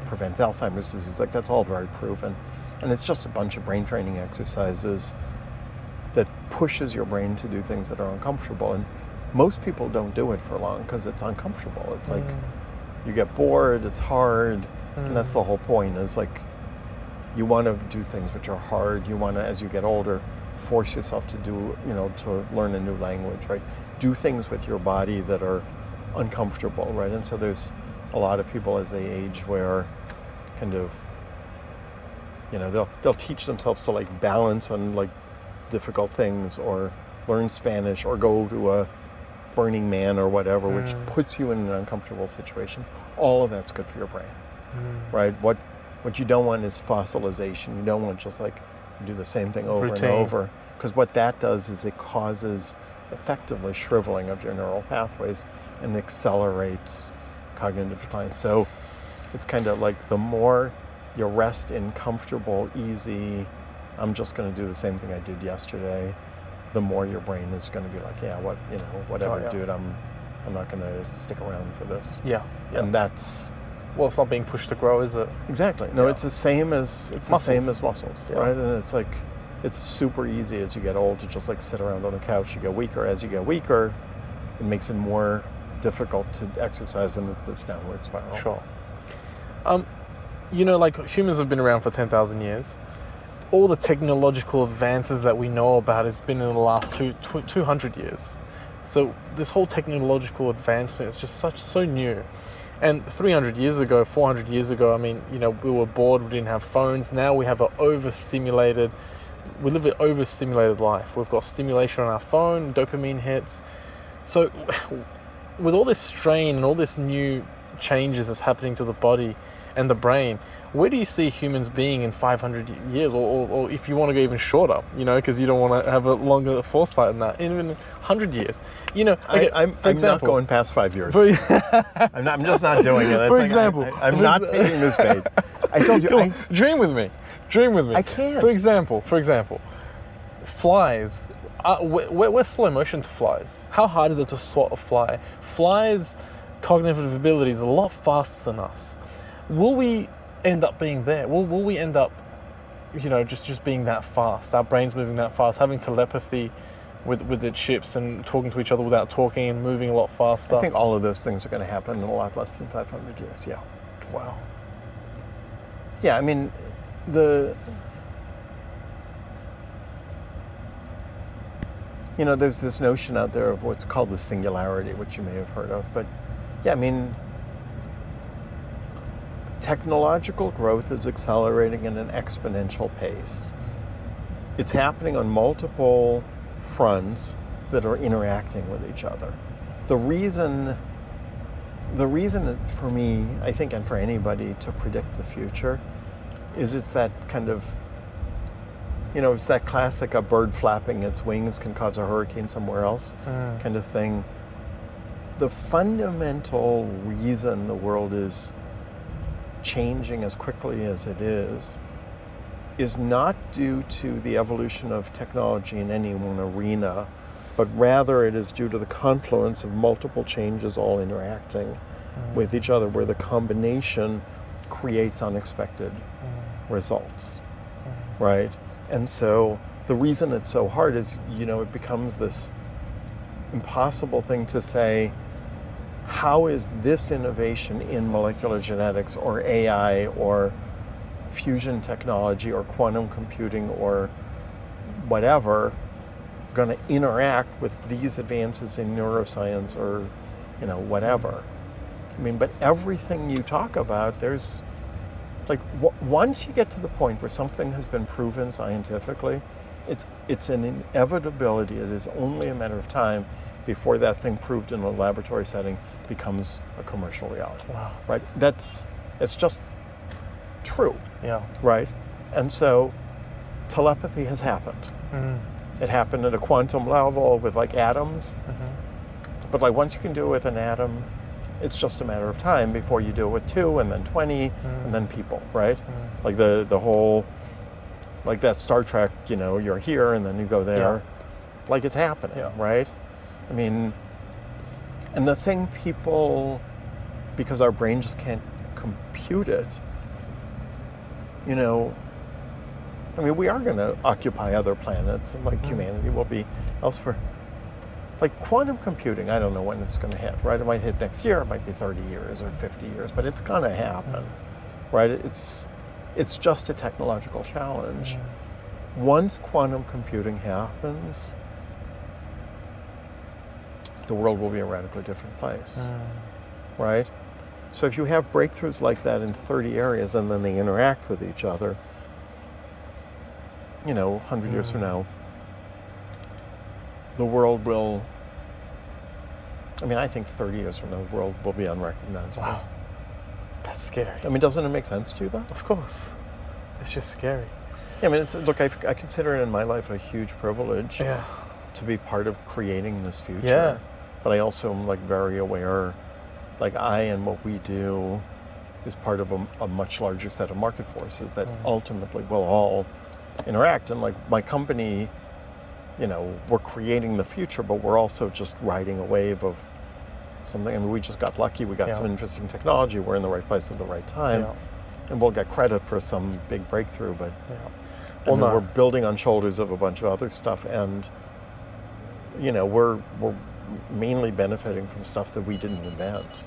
prevents Alzheimer's disease, like that's all very proven. And it's just a bunch of brain training exercises that pushes your brain to do things that are uncomfortable. And most people don't do it for long because it's uncomfortable. It's like you get bored, it's hard, and that's the whole point, is like you want to do things which are hard. You want to, as you get older, force yourself to do, you know, to learn a new language, right? Do things with your body that are uncomfortable, right? And so there's a lot of people as they age where kind of, you know, they'll teach themselves to like balance on like difficult things, or learn Spanish, or go to a Burning Man or whatever, which puts you in an uncomfortable situation. All of that's good for your brain, right? What you don't want is fossilization. You don't want just like do the same thing over and over, because what that does is it causes effectively shriveling of your neural pathways and accelerates cognitive decline. So it's kind of like the more you rest in comfortable, easy, I'm just going to do the same thing I did yesterday, the more your brain is going to be like, yeah, what, you know, whatever, dude, I'm not going to stick around for this. And that's, well, it's not being pushed to grow, is it? Exactly. No, it's the same as muscles, right? And it's like, it's super easy as you get old to just like sit around on the couch. You get weaker. As you get weaker, it makes it more difficult to exercise, and it's this downward spiral. Sure. You know, like humans have been around for 10,000 years. All the technological advances that we know about has been in the last 200 years. So this whole technological advancement is just so new. And 300 years ago, 400 years ago, I mean, you know, we were bored, we didn't have phones. Now we have we live an overstimulated life. We've got stimulation on our phone, dopamine hits. So with all this strain and all this new changes that's happening to the body and the brain, where do you see humans being in 500 years, or if you want to go even shorter, you know, because you don't want to have a longer foresight than that, even 100 years, you know. Okay, I'm not going past 5 years. I'm just not doing it. For example, I'm not taking this bait. I told you. Dream with me. I can't. For example, flies. We're slow motion to flies. How hard is it to swat a fly? Flies' cognitive ability is a lot faster than us. Will we end up being there? Will we end up, you know, just being that fast? Our brains moving that fast, having telepathy with the chips and talking to each other without talking and moving a lot faster. I think all of those things are going to happen in a lot less than 500 years. Yeah. Wow. Yeah, I mean, you know, there's this notion out there of what's called the singularity, which you may have heard of. But yeah, I mean, technological growth is accelerating at an exponential pace. It's happening on multiple fronts that are interacting with each other. The reason for me, I think, and for anybody to predict the future, is it's that kind of, you know, it's that classic, a bird flapping its wings can cause a hurricane somewhere else kind of thing. The fundamental reason the world is changing as quickly as it is not due to the evolution of technology in any one arena, but rather it is due to the confluence of multiple changes all interacting with each other, where the combination creates unexpected results, right? And so the reason it's so hard is, you know, it becomes this impossible thing to say, how is this innovation in molecular genetics or AI or fusion technology or quantum computing or whatever going to interact with these advances in neuroscience or, you know, whatever. I mean, but everything you talk about, there's like, once you get to the point where something has been proven scientifically, it's an inevitability. It is only a matter of time before that thing proved in a laboratory setting becomes a commercial reality. Wow. Right? It's just true. Yeah. Right? And so telepathy has happened. It happened at a quantum level with like atoms. But like once you can do it with an atom, it's just a matter of time before you do it with 2 and then 20 and then people, right? Like the whole, like that Star Trek, you know, you're here and then you go there. Like it's happening, right? I mean, and the thing people, because our brain just can't compute it, you know, I mean, we are going to occupy other planets and like humanity will be elsewhere. Like quantum computing, I don't know when it's going to hit, right? It might hit next year, it might be 30 years or 50 years, but it's going to happen, right? It's just a technological challenge. Once quantum computing happens, the world will be a radically different place, right? So if you have breakthroughs like that in 30 areas and then they interact with each other, you know, 100 years from now, the world will, I mean, I think 30 years from now, the world will be unrecognizable. Wow. That's scary. I mean, doesn't it make sense to you, though? Of course. It's just scary. Yeah, I mean, look, I consider it in my life a huge privilege to be part of creating this future. Yeah. But I also am, like, very aware, like, I and what we do is part of a much larger set of market forces that ultimately will all interact. And, like, my company, you know, we're creating the future, but we're also just riding a wave of something. I mean, we just got lucky. We got some interesting technology. We're in the right place at the right time. And we'll get credit for some big breakthrough, but we're building on shoulders of a bunch of other stuff. And, you know, we're mainly benefiting from stuff that we didn't invent.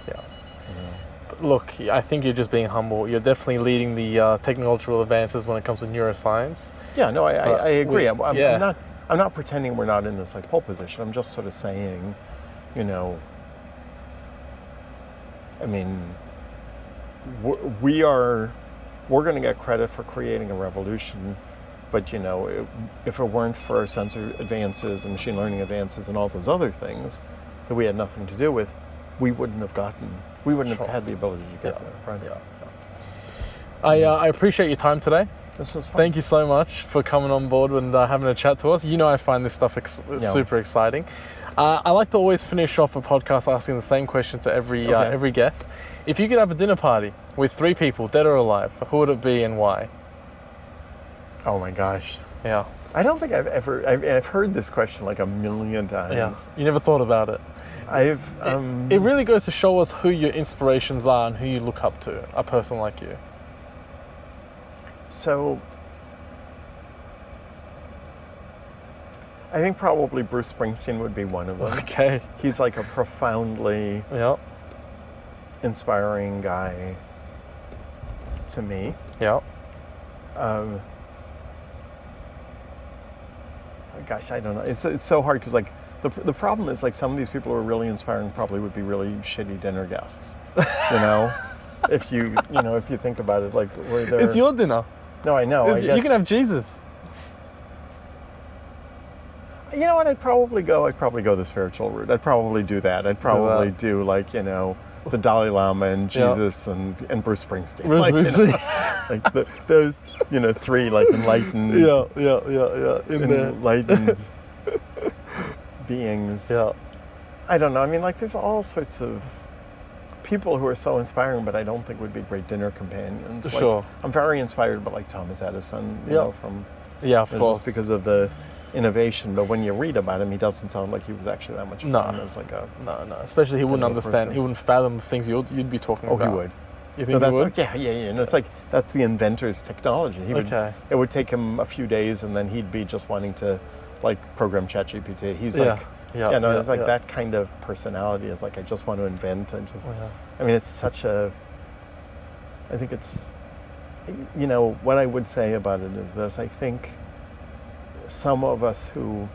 But look, I think you're just being humble. You're definitely leading the technological advances when it comes to neuroscience. Yeah, no, I agree. I'm not pretending we're not in this like pole position. I'm just sort of saying, you know, I mean, we're going to get credit for creating a revolution, but you know, if it weren't for sensor advances and machine learning advances and all those other things that we had nothing to do with, we wouldn't have have had the ability to get there, right? I appreciate your time today. This was fun. Thank you so much for coming on board and having a chat to us. You know, I find this stuff super exciting. I like to always finish off a podcast asking the same question to every guest. If you could have a dinner party with 3 people, dead or alive, who would it be and why? Oh my gosh. Yeah. I don't think I've heard this question like a million times. Yeah. You never thought about it. It really goes to show us who your inspirations are and who you look up to, a person like you. So, I think probably Bruce Springsteen would be one of them. Okay. He's like a profoundly inspiring guy to me. Yeah. Gosh, I don't know. It's so hard because like the problem is like some of these people who are really inspiring probably would be really shitty dinner guests. You know, if you think about it, like where they're. It's your dinner. No, I know. You can have Jesus. You know what? I'd probably go the spiritual route. I'd probably do that. I'd probably do like, you know, the Dalai Lama and Jesus and Bruce Springsteen. Like those, you know, 3 like enlightened. Enlightened beings. Yeah. I don't know. I mean, like there's all sorts of people who are so inspiring, but I don't think would be great dinner companions. Like, Sure. I'm very inspired by like Thomas Edison, you know, from of course, just because of the innovation. But when you read about him, he doesn't sound like he was actually that much fun as like a no. Especially he wouldn't understand. person. He wouldn't fathom the things you'd be talking about. Oh, he would. You think he would? Yeah. And it's like that's the inventor's technology. It would take him a few days, and then he'd be just wanting to like program ChatGPT. He's like. It's like that kind of personality is like, I just want to invent and just, I mean, it's such a, I think it's, you know, what I would say about it is this, I think some of us who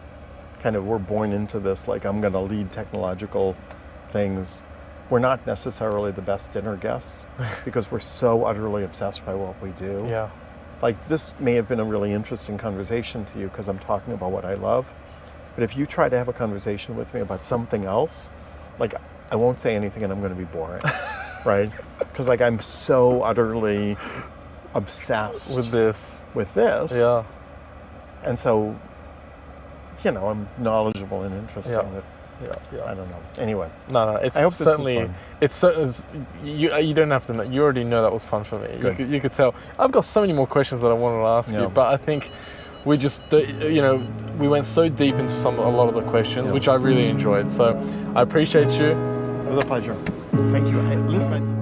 kind of were born into this, like I'm going to lead technological things, we're not necessarily the best dinner guests because we're so utterly obsessed by what we do. Yeah. Like this may have been a really interesting conversation to you because I'm talking about what I love. But if you try to have a conversation with me about something else, like I won't say anything and I'm going to be boring, right? Because like I'm so utterly obsessed with this. Yeah. And so, you know, I'm knowledgeable and interesting. Yeah. That Yeah. I don't know. Anyway, No, it's I hope this was certainly, fun. it's certain, you don't have to know, you already know that was fun for me. Good. You could tell. I've got so many more questions that I wanted to ask Yeah. you, but I think we just, you know, we went so deep into a lot of the questions, Yeah. which I really enjoyed. So I appreciate you. It was a pleasure. Thank you. Listen.